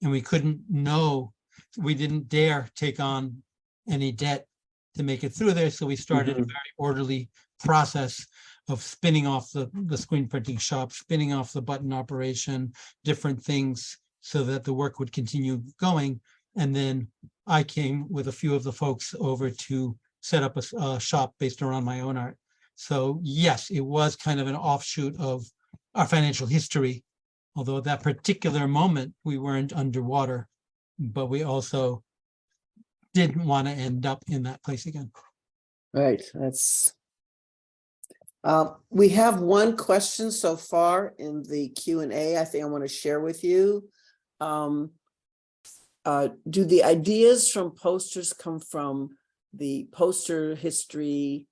and we couldn't know, we didn't dare take on any debt to make it through there. So we started a very orderly process of spinning off the screen printing shop, spinning off the button operation, different things so that the work would continue going. And then I came with a few of the folks over to set up a shop based around my own art. So yes, it was kind of an offshoot of our financial history, although at that particular moment we weren't underwater, but we also didn't want to end up in that place again. Right, that's. We have one question so far in the Q&A I think I want to share with you. Do the ideas from posters come from the poster /history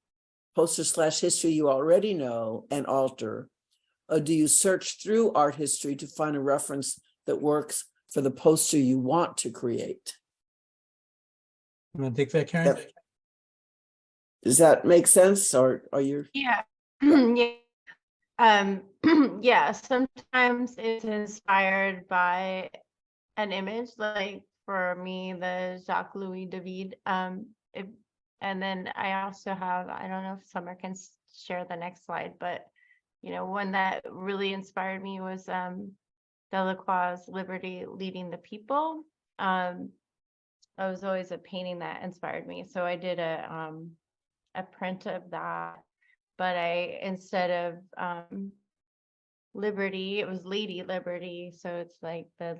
you already know and alter? Or do you search through art history to find a reference that works for the poster you want to create? You want to take that, Karen? Does that make sense, or are you? Yeah. Yeah. Yeah. Yeah, sometimes it's inspired by an image, like for me, the Jacques-Louis David. And then I also have, I don't know if Summer can share the next slide, but one that really inspired me was Delacroix's Liberty Leading the People. I was always a painting that inspired me. So I did a print of that, but instead of Liberty, it was Lady Liberty. So it's like the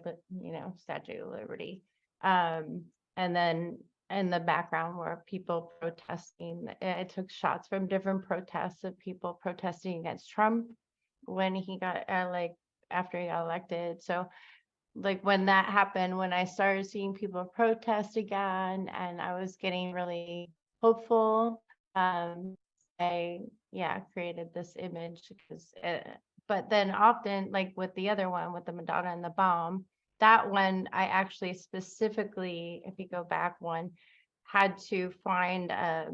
Statue of Liberty. And then in the background were people protesting. I took shots from different protests of people protesting against Trump when he got after he got elected. So like when that happened, when I started seeing people protest again and I was getting really hopeful, I created this image because but then often, like with the other one with the Madonna and the bomb, that one I actually specifically, if you go back one, had to find a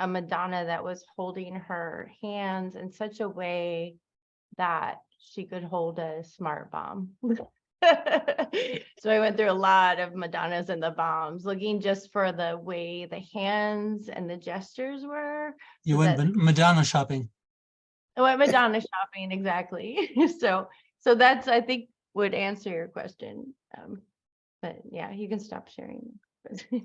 Madonna that was holding her hands in such a way that she could hold a smart bomb. So I went through a lot of Madonnas and the bombs, looking just for the way the hands and the gestures were. You so went that- Madonna shopping. I went Madonna shopping, exactly. So that's, I think, would answer your question. But yeah, you can stop sharing. Do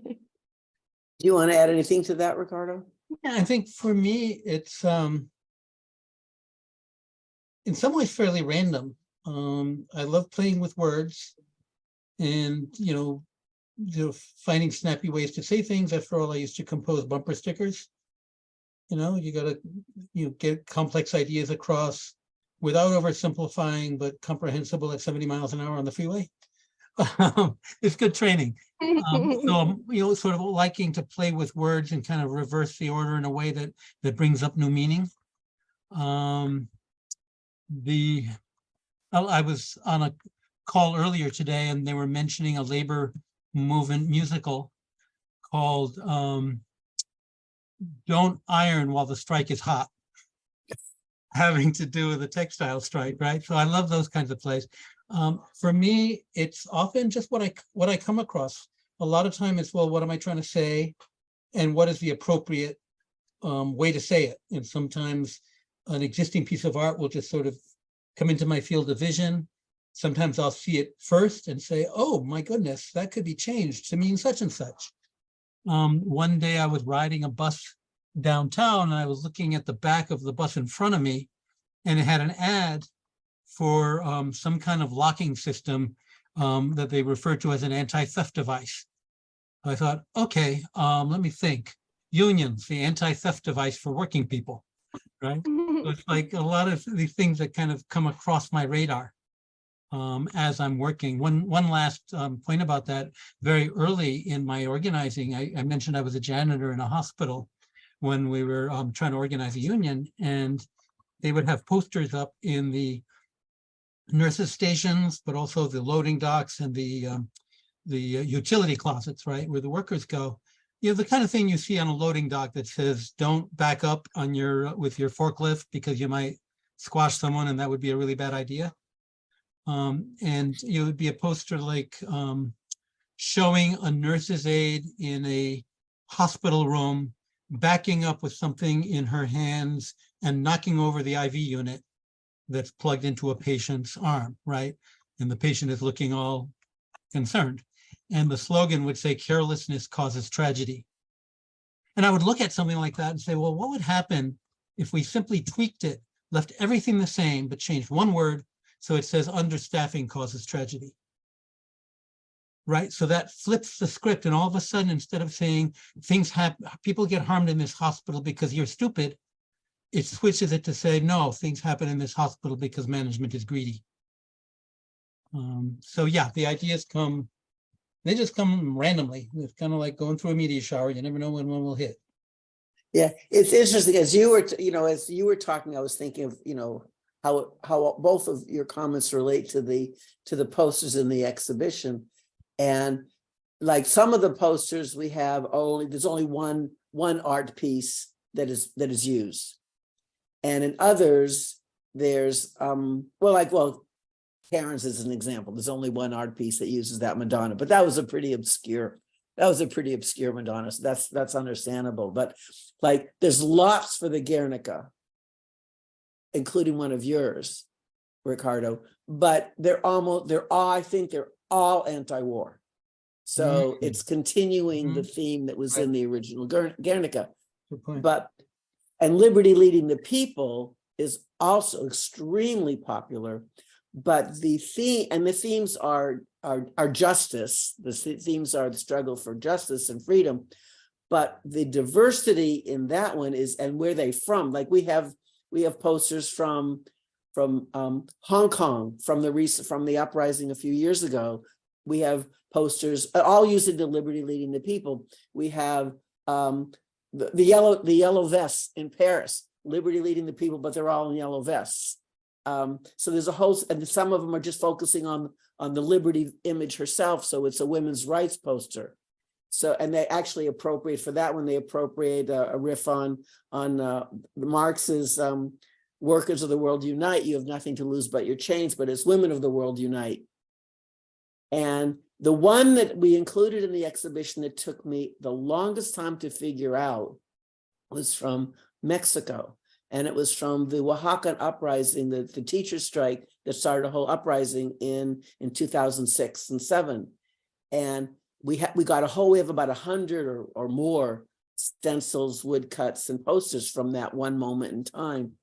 you want to add anything to that, Ricardo? Yeah, I think for me, it's in some ways fairly random. I love playing with words and, finding snappy ways to say things. After all, I used to compose bumper stickers. You got to get complex ideas across without oversimplifying, but comprehensible at 70 miles an hour on the freeway. It's good training. So I'm, sort of liking to play with words and kind of reverse the order in a way that brings up new meaning. I was on a call earlier today and they were mentioning a labor movement musical called Don't Iron While the Strike is Hot, having to do with the textile strike, right? So I love those kinds of plays. For me, it's often just what I come across. A lot of time it's, well, what am I trying to say? And what is the appropriate way to say it? And sometimes an existing piece of art will just sort of come into my field of vision. Sometimes I'll see it first and say, oh my goodness, that could be changed to mean such and such. One day I was riding a bus downtown and I was looking at the back of the bus in front of me and it had an ad for some kind of locking system that they refer to as an anti-theft device. I thought, okay, let me think. Unions, the anti-theft device for working people, right? So it's like a lot of these things that kind of come across my radar as I'm working. One last point about that, very early in my organizing, I mentioned I was a janitor in a hospital when we were trying to organize a union, and they would have posters up in the nurses' stations, but also the loading docks and the utility closets, right, where the workers go. The kind of thing you see on a loading dock that says, don't back up on with your forklift because you might squash someone and that would be a really bad idea. And it would be a poster like showing a nurse's aide in a hospital room, backing up with something in her hands and knocking over the IV unit that's plugged into a patient's arm, right? And the patient is looking all concerned. And the slogan would say, carelessness causes tragedy. And I would look at something like that and say, well, what would happen if we simply tweaked it, left everything the same, but changed one word so it says understaffing causes tragedy? Right? So that flips the script, and all of a sudden, instead of saying things happen, people get harmed in this hospital because you're stupid, it switches it to say, no, things happen in this hospital because management is greedy. So yeah, the ideas come, they just come randomly. It's kind of like going through a meteor shower. You never know when one will hit. Yeah, it's interesting, as you were, as you were talking, I was thinking of, how both of your comments relate to the posters in the exhibition. And like some of the posters we have there's only one art piece that is used. And in others, there's Karen's is an example. There's only one art piece that uses that Madonna, but that was a pretty obscure Madonna. So that's understandable. But like there's lots for the Guernica, including one of yours, Ricardo, but I think they're all anti-war. So it's continuing the theme that was in the original Guernica. And Liberty Leading the People is also extremely popular, but the themes are justice. The themes are the struggle for justice and freedom, but the diversity in that one is, and where they from, like we have posters from Hong Kong, from the uprising a few years ago. We have posters all using the Liberty Leading the People. We have the yellow vests in Paris, Liberty Leading the People, but they're all in yellow vests. So there's a whole, and some of them are just focusing on the Liberty image herself. So it's a women's rights poster. So, and they actually appropriate for that one. They appropriate a riff on Marx's "Workers of the world unite. You have nothing to lose but your chains, but as women of the world unite." And the one that we included in the exhibition that took me the longest time to figure out was from Mexico. And it was from the Oaxacan uprising, the teacher strike that started a whole uprising in 2006 and 2007. And we have about 100 or more stencils, woodcuts, and posters from that one moment in time.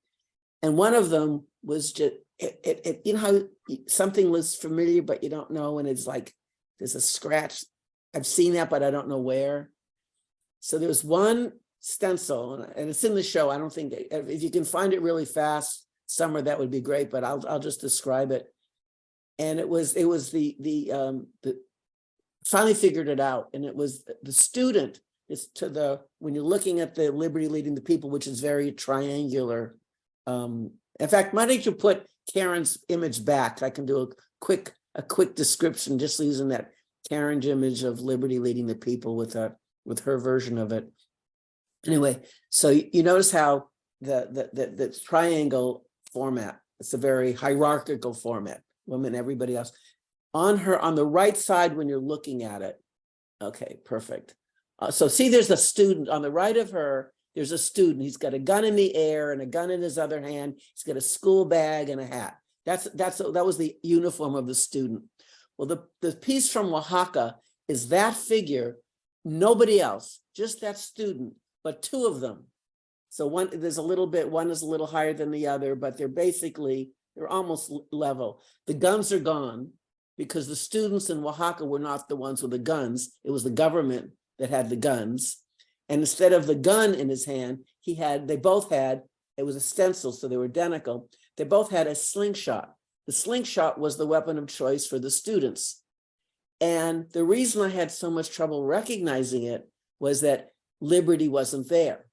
And one of them was just, you know how something looks familiar, but you don't know, and it's like, there's a scratch. I've seen that, but I don't know where. So there's one stencil, and it's in the show. I don't think, if you can find it really fast, Summer, that would be great, but I'll just describe it. And it was the finally figured it out, and it was the student is when you're looking at the Liberty Leading the People, which is very triangular. In fact, why don't you put Karen's image back? I can do a quick description just using that Karen's image of Liberty Leading the People with her version of it. Anyway, so you notice how the triangle format, it's a very hierarchical format, women, everybody else. On the right side when you're looking at it, okay, perfect. So see, there's a student on the right of her. There's a student. He's got a gun in the air and a gun in his other hand. He's got a school bag and a hat. That was the uniform of the student. Well, the piece from Oaxaca is that figure, nobody else, just that student, but two of them. So one is a little higher than the other, but they're almost level. The guns are gone because the students in Oaxaca were not the ones with the guns. It was the government that had the guns. And instead of the gun in his hand, it was a stencil, so they were identical. They both had a slingshot. The slingshot was the weapon of choice for the students. And the reason I had so much trouble recognizing it was that Liberty wasn't there.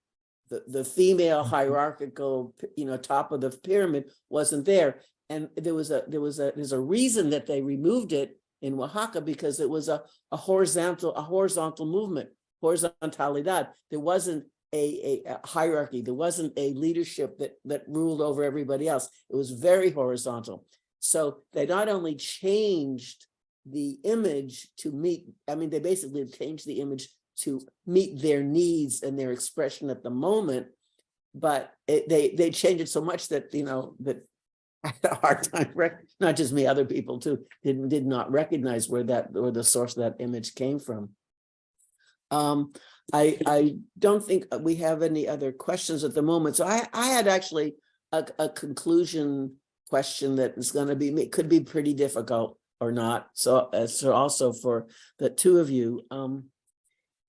The female hierarchical, top of the pyramid wasn't there. And there's a reason that they removed it in Oaxaca, because it was a horizontal movement, horizontalidad. There wasn't a hierarchy. There wasn't a leadership that ruled over everybody else. It was very horizontal. So they not only changed the image they basically changed the image to meet their needs and their expression at the moment, but they changed it so much that, you know, that I had a hard time, not just me, other people too, did not recognize where the source of that image came from. I don't think we have any other questions at the moment. So I had actually a conclusion question that is going to be, it could be pretty difficult or not. So also for the two of you,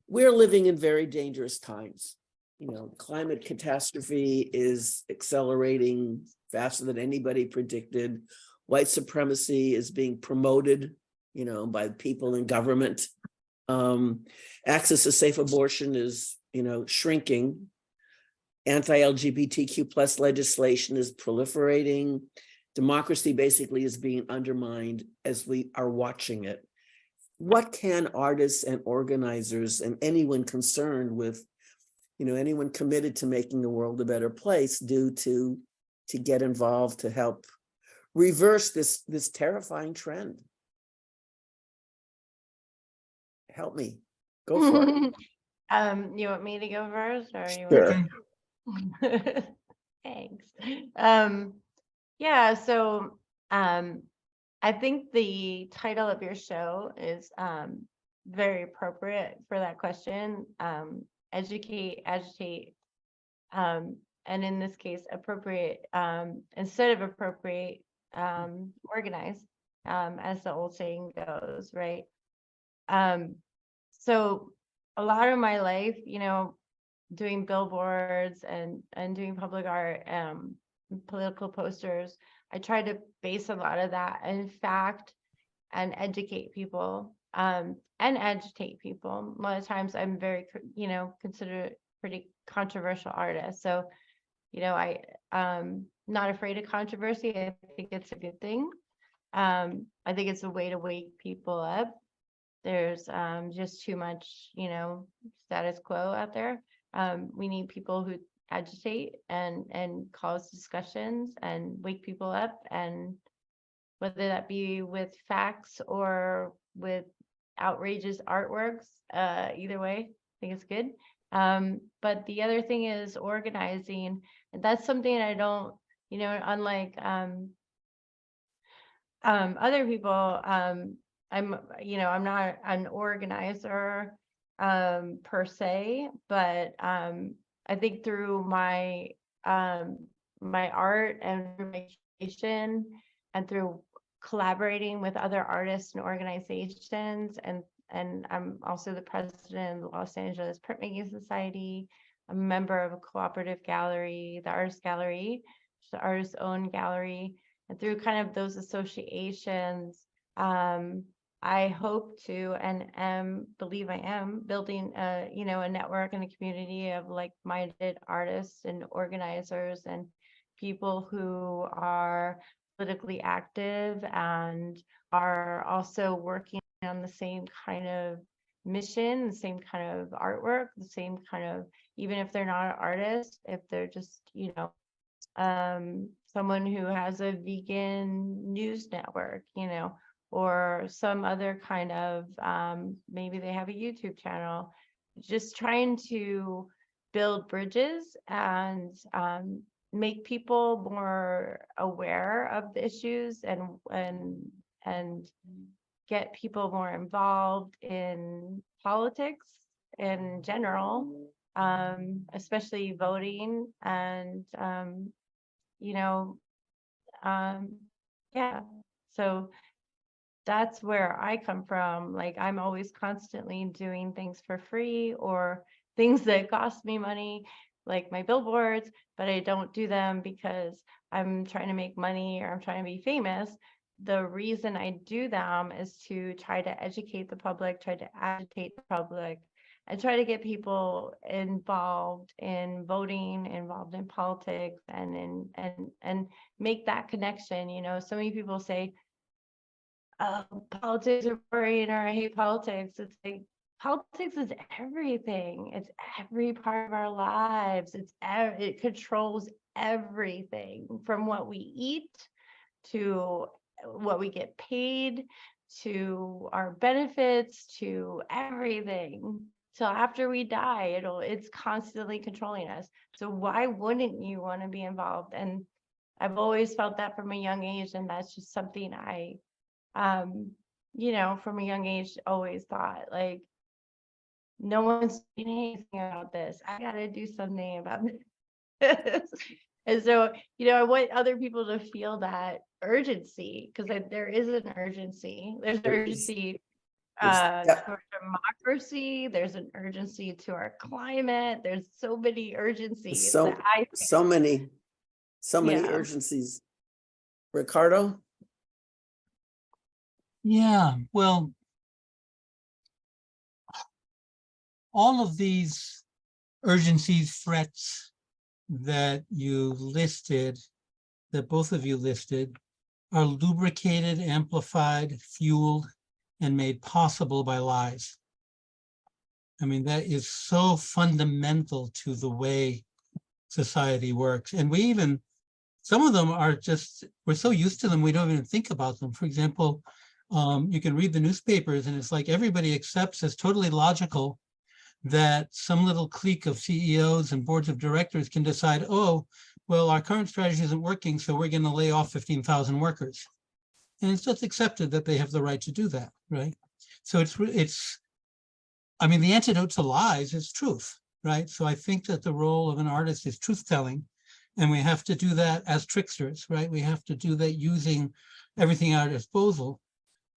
we're living in very dangerous times. You know, climate catastrophe is accelerating faster than anybody predicted. White supremacy is being promoted, you know, by people in government. Access to safe abortion is, you know, shrinking. Anti-LGBTQ plus legislation is proliferating. Democracy basically is being undermined as we are watching it. What can artists and organizers and anyone concerned with, you know, anyone committed to making the world a better place do to get involved to help reverse this terrifying trend? Help me. Go for it. You want me to go first, or you Sure. want? Thanks. Yeah, so I think the title of your show is very appropriate for that question. Educate, agitate, and in this case, appropriate, instead of appropriate, organize, as the old saying goes, right? So a lot of my life, you know, doing billboards and doing public art, political posters, I try to base a lot of that in fact and educate people, and agitate people. A lot of times I'm very, you know, considered pretty controversial artist. So, you know, not afraid of controversy. I think it's a good thing. I think it's a way to wake people up. There's just too much, you know, status quo out there. We need people who agitate and cause discussions and wake people up, and whether that be with facts or with outrageous artworks, either way, I think it's good. But the other thing is organizing, and that's something I don't, you know, unlike other people, I'm, you know, I'm not an organizer per se, but I think through my my art and through my creation and through collaborating with other artists and organizations, and I'm also the president of the Los Angeles Printmaking Society. I'm a member of a cooperative gallery, the Artist Gallery, which is the artist's own gallery. And through kind of those associations, I hope to and believe I am building a, you know, a network and a community of like-minded artists and organizers and people who are politically active and are also working on the same kind of mission, the same kind of artwork, the same kind of, even if they're not an artist, if they're just, you know, someone who has a vegan news network, you know, or some other kind of, maybe they have a YouTube channel, just trying to build bridges and make people more aware of the issues and get people more involved in politics in general, especially voting and, you know, yeah, so that's where I come from. Like, I'm always constantly doing things for free or things that cost me money, like my billboards, but I don't do them because I'm trying to make money or I'm trying to be famous. The reason I do them is to try to educate the public, try to agitate the public, and try to get people involved in voting, involved in politics, and make that connection. You know, so many people say, politics are boring, or I hate politics. It's like, politics is everything. It's every part of our lives. It controls everything from what we eat to what we get paid, to our benefits, to everything. till after we die. It's constantly controlling us. So why wouldn't you want to be involved? And I've always felt that from a young age, and that's just something I, from a young age, always thought, like, no one's doing anything about this. I got to do something about this. And so, I want other people to feel that urgency, because there is an urgency. There's an urgency to our democracy. There's an urgency to our climate. There's so many urgencies. So, that I think, so many Yeah. urgencies. Ricardo? Yeah, well, all of these urgencies, threats that you listed, that both of you listed, are lubricated, amplified, fueled, and made possible by lies. I mean, that is so fundamental to the way society works. And we even, some of them are just, we're so used to them, we don't even think about them. For example, you can read the newspapers and it's like everybody accepts as totally logical that some little clique of CEOs and boards of directors can decide, oh, well, our current strategy isn't working, so we're going to lay off 15,000 workers. And it's just accepted that they have the right to do that, right? So I mean, the antidote to lies is truth, right? So I think that the role of an artist is truth-telling, and we have to do that as tricksters, right? We have to do that using everything at our disposal: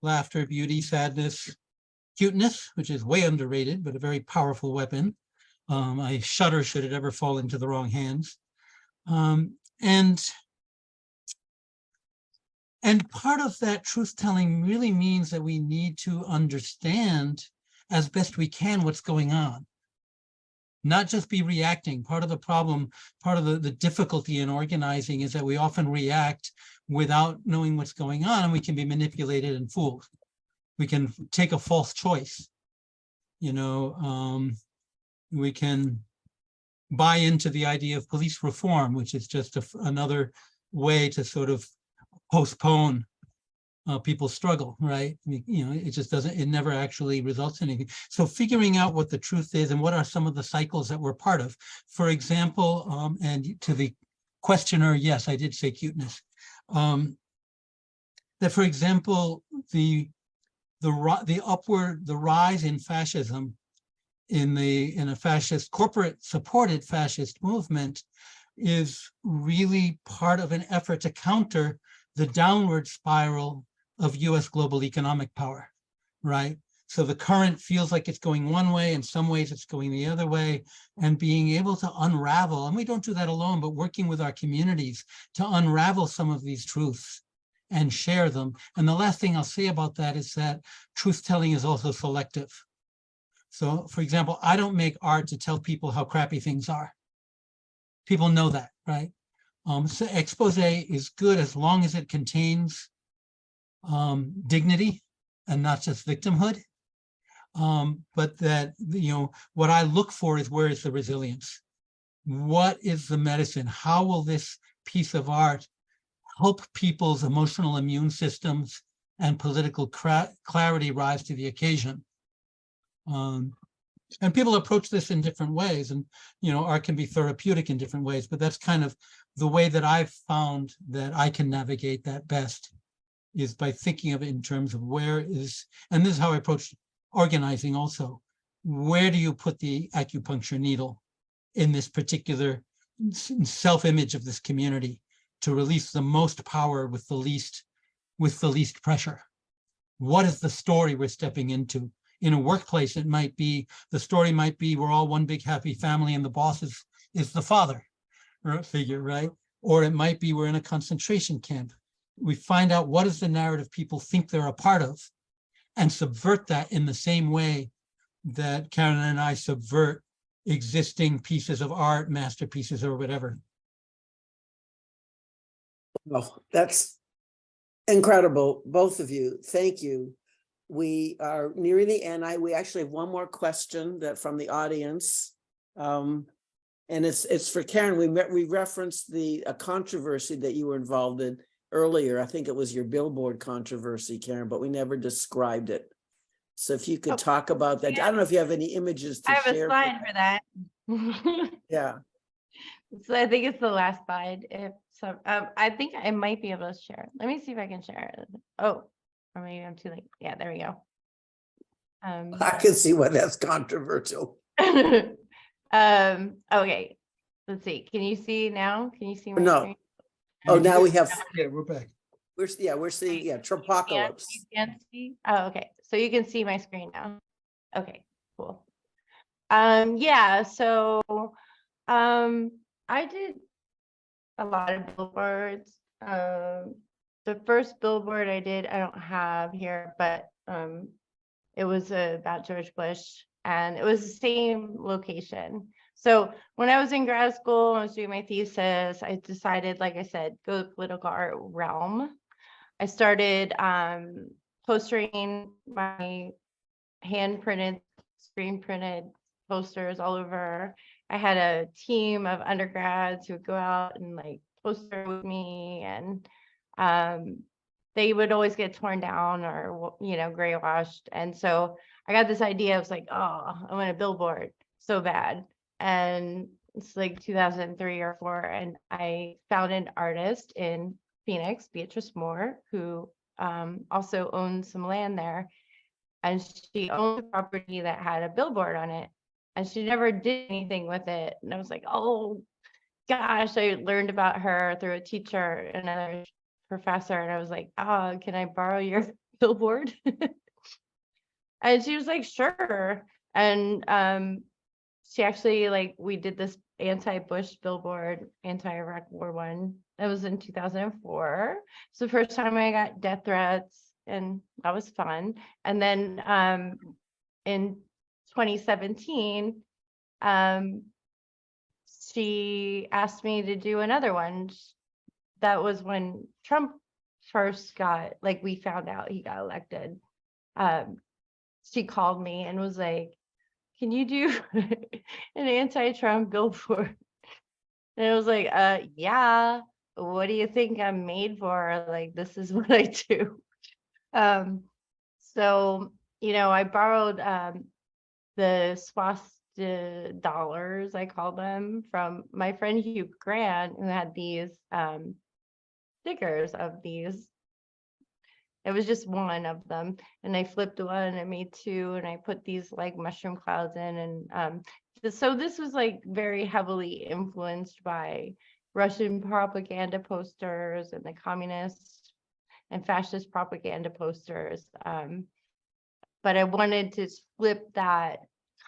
laughter, beauty, sadness, cuteness, which is way underrated, but a very powerful weapon. I shudder should it ever fall into the wrong hands. And part of that truth-telling really means that we need to understand as best we can what's going on, not just be reacting. Part of the problem, part of the difficulty in organizing is that we often react without knowing what's going on, and we can be manipulated and fooled. We can take a false choice. We can buy into the idea of police reform, which is just another way to sort of postpone people's struggle, right? I mean, it just doesn't, it never actually results in anything. So figuring out what the truth is and what are some of the cycles that we're part of. For example, and to the questioner, yes, I did say cuteness. That, for example, the rise in fascism in a fascist, corporate supported fascist movement is really part of an effort to counter the downward spiral of US global economic power, right? So the current feels like it's going one way, in some ways it's going the other way, and being able to unravel, and we don't do that alone, but working with our communities to unravel some of these truths and share them. And the last thing I'll say about that is that truth-telling is also selective. So, for example, I don't make art to tell people how crappy things are. People know that, right? So expose is good as long as it contains dignity and not just victimhood. But that, what I look for is, where is the resilience? What is the medicine? How will this piece of art help people's emotional immune systems and political clarity rise to the occasion? And people approach this in different ways, and art can be therapeutic in different ways, but that's kind of the way that I've found that I can navigate that best, is by thinking of it in terms of and this is how I approach organizing also. Where do you put the acupuncture needle in this particular self-image of this community to release the most power with the least pressure? What is the story we're stepping into? In a workplace, the story might be we're all one big happy family and the boss is the father figure, right? Or it might be we're in a concentration camp. We find out what is the narrative people think they're a part of and subvert that in the same way that Karen and I subvert existing pieces of art, masterpieces, or whatever. Oh, that's incredible, both of you. Thank you. We are nearing the end. We actually have one more question from the audience. And it's for Karen. We referenced a controversy that you were involved in earlier. I think it was your billboard controversy, Karen, but we never described it. So if you could Oh, talk about that, I don't know if you have any images to I have a share. slide for that. Yeah, So I think it's the last slide. If so, I think I might be able to share it. Let me see if I can share it. Oh, or maybe I'm too late. Yeah, there we go. I can see why that's controversial. Okay. Let's see. Can you see now? Can you see my No. screen? Oh, now we have, Yeah, we're back. we're seeing, yeah, You Tropocalypse. can't see? Oh, okay. So you can see my screen now. Okay, cool. Yeah, so I did a lot of billboards. The first billboard I did, I don't have here, but it was about George Bush, and it was the same location. So when I was in grad school, I was doing my thesis, I decided, like I said, go the political art realm. I started postering my hand printed, screen printed posters all over. I had a team of undergrads who would go out and like poster with me, and they would always get torn down or, you know, gray washed. And so I got this idea. I was like, oh, I want a billboard so bad. And it's like 2003 or 4. And I found an artist in Phoenix, Beatrice Moore, who also owns some land there. And she owned a property that had a billboard on it. And she never did anything with it. And I was like, oh, gosh, I learned about her through a teacher, another professor, and I was like, oh, can I borrow your billboard? And she was like, sure. And she actually, like, we did this anti-Bush billboard, anti-Iraq War one. That was in 2004. It's the first time I got death threats, and that was fun. And then in 2017, she asked me to do another one. That was when Trump first got, like, we found out he got elected. She called me and was like, can you do an anti-Trump billboard? And I was like, yeah, what do you think I'm made for? Like, this is what I do. So, you know, I borrowed the swastika dollars, I call them, from my friend Hugh Grant, who had these stickers of these. It was just one of them, and I flipped one and I made 2, and I put these like mushroom clouds in. And so this was like very heavily influenced by Russian propaganda posters and the communist and fascist propaganda posters. But I wanted to flip that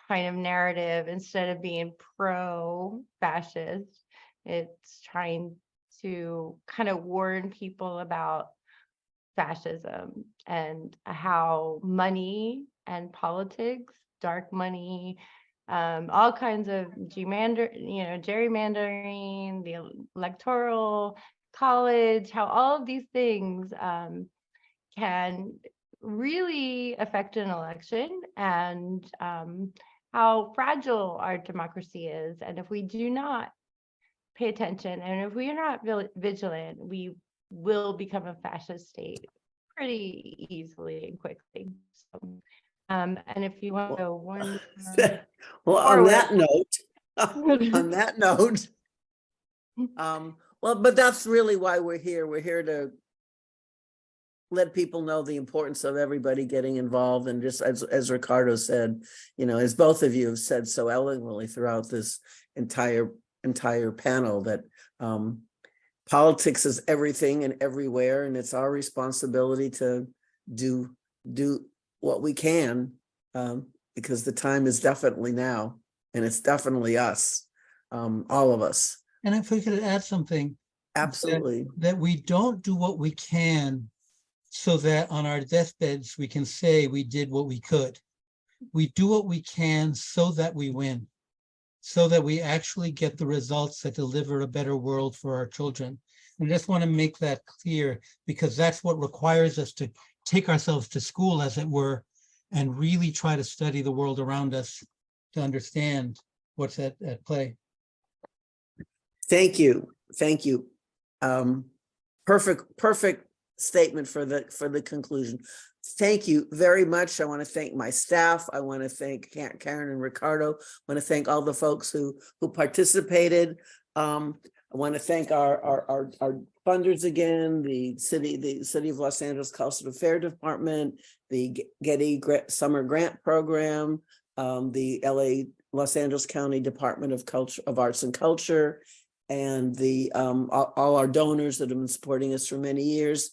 kind of narrative. Instead of being pro-fascist, it's trying to kind of warn people about fascism and how money and politics, dark money, all kinds of gerrymandering, the electoral college, how all of these things can really affect an election, and how fragile our democracy is. And if we do not pay attention, and if we are not vigilant, we will become a fascist state pretty easily and quickly. So, and if you want to warn, Well, on that note, well, but that's really why we're here. We're here to let people know the importance of everybody getting involved. And just as Ricardo said, you know, as both of you have said so eloquently throughout this entire panel, that politics is everything and everywhere, and it's our responsibility to do what we can, because the time is definitely now, and it's definitely us, all of us. And if we could add something. Absolutely. That we don't do what we can so that on our deathbeds we can say we did what we could. We do what we can so that we win, so that we actually get the results that deliver a better world for our children. And I just want to make that clear, because that's what requires us to take ourselves to school, as it were, and really try to study the world around us to understand what's at play. Thank you. Thank you. Perfect statement for the conclusion. Thank you very much. I want to thank my staff. I want to thank Karen and Ricardo. I want to thank all the folks who participated. I want to thank our funders again, the City of Los Angeles Cultural Affairs Department, the Getty Summer Grant Program, the Los Angeles County Department of Arts and Culture, and all our donors that have been supporting us for many years,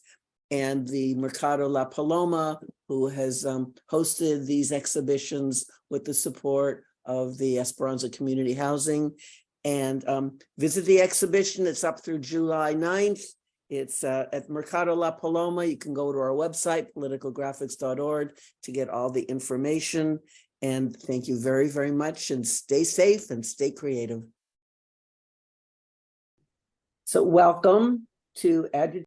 and the Mercado la Paloma, who has hosted these exhibitions with the support of the Esperanza Community Housing. And visit the exhibition. It's up through July 9th. It's at Mercado la Paloma. You can go to our website, politicalgraphics.org, to get all the information. And thank you very, very much, and stay safe and stay creative. So welcome to Agitate.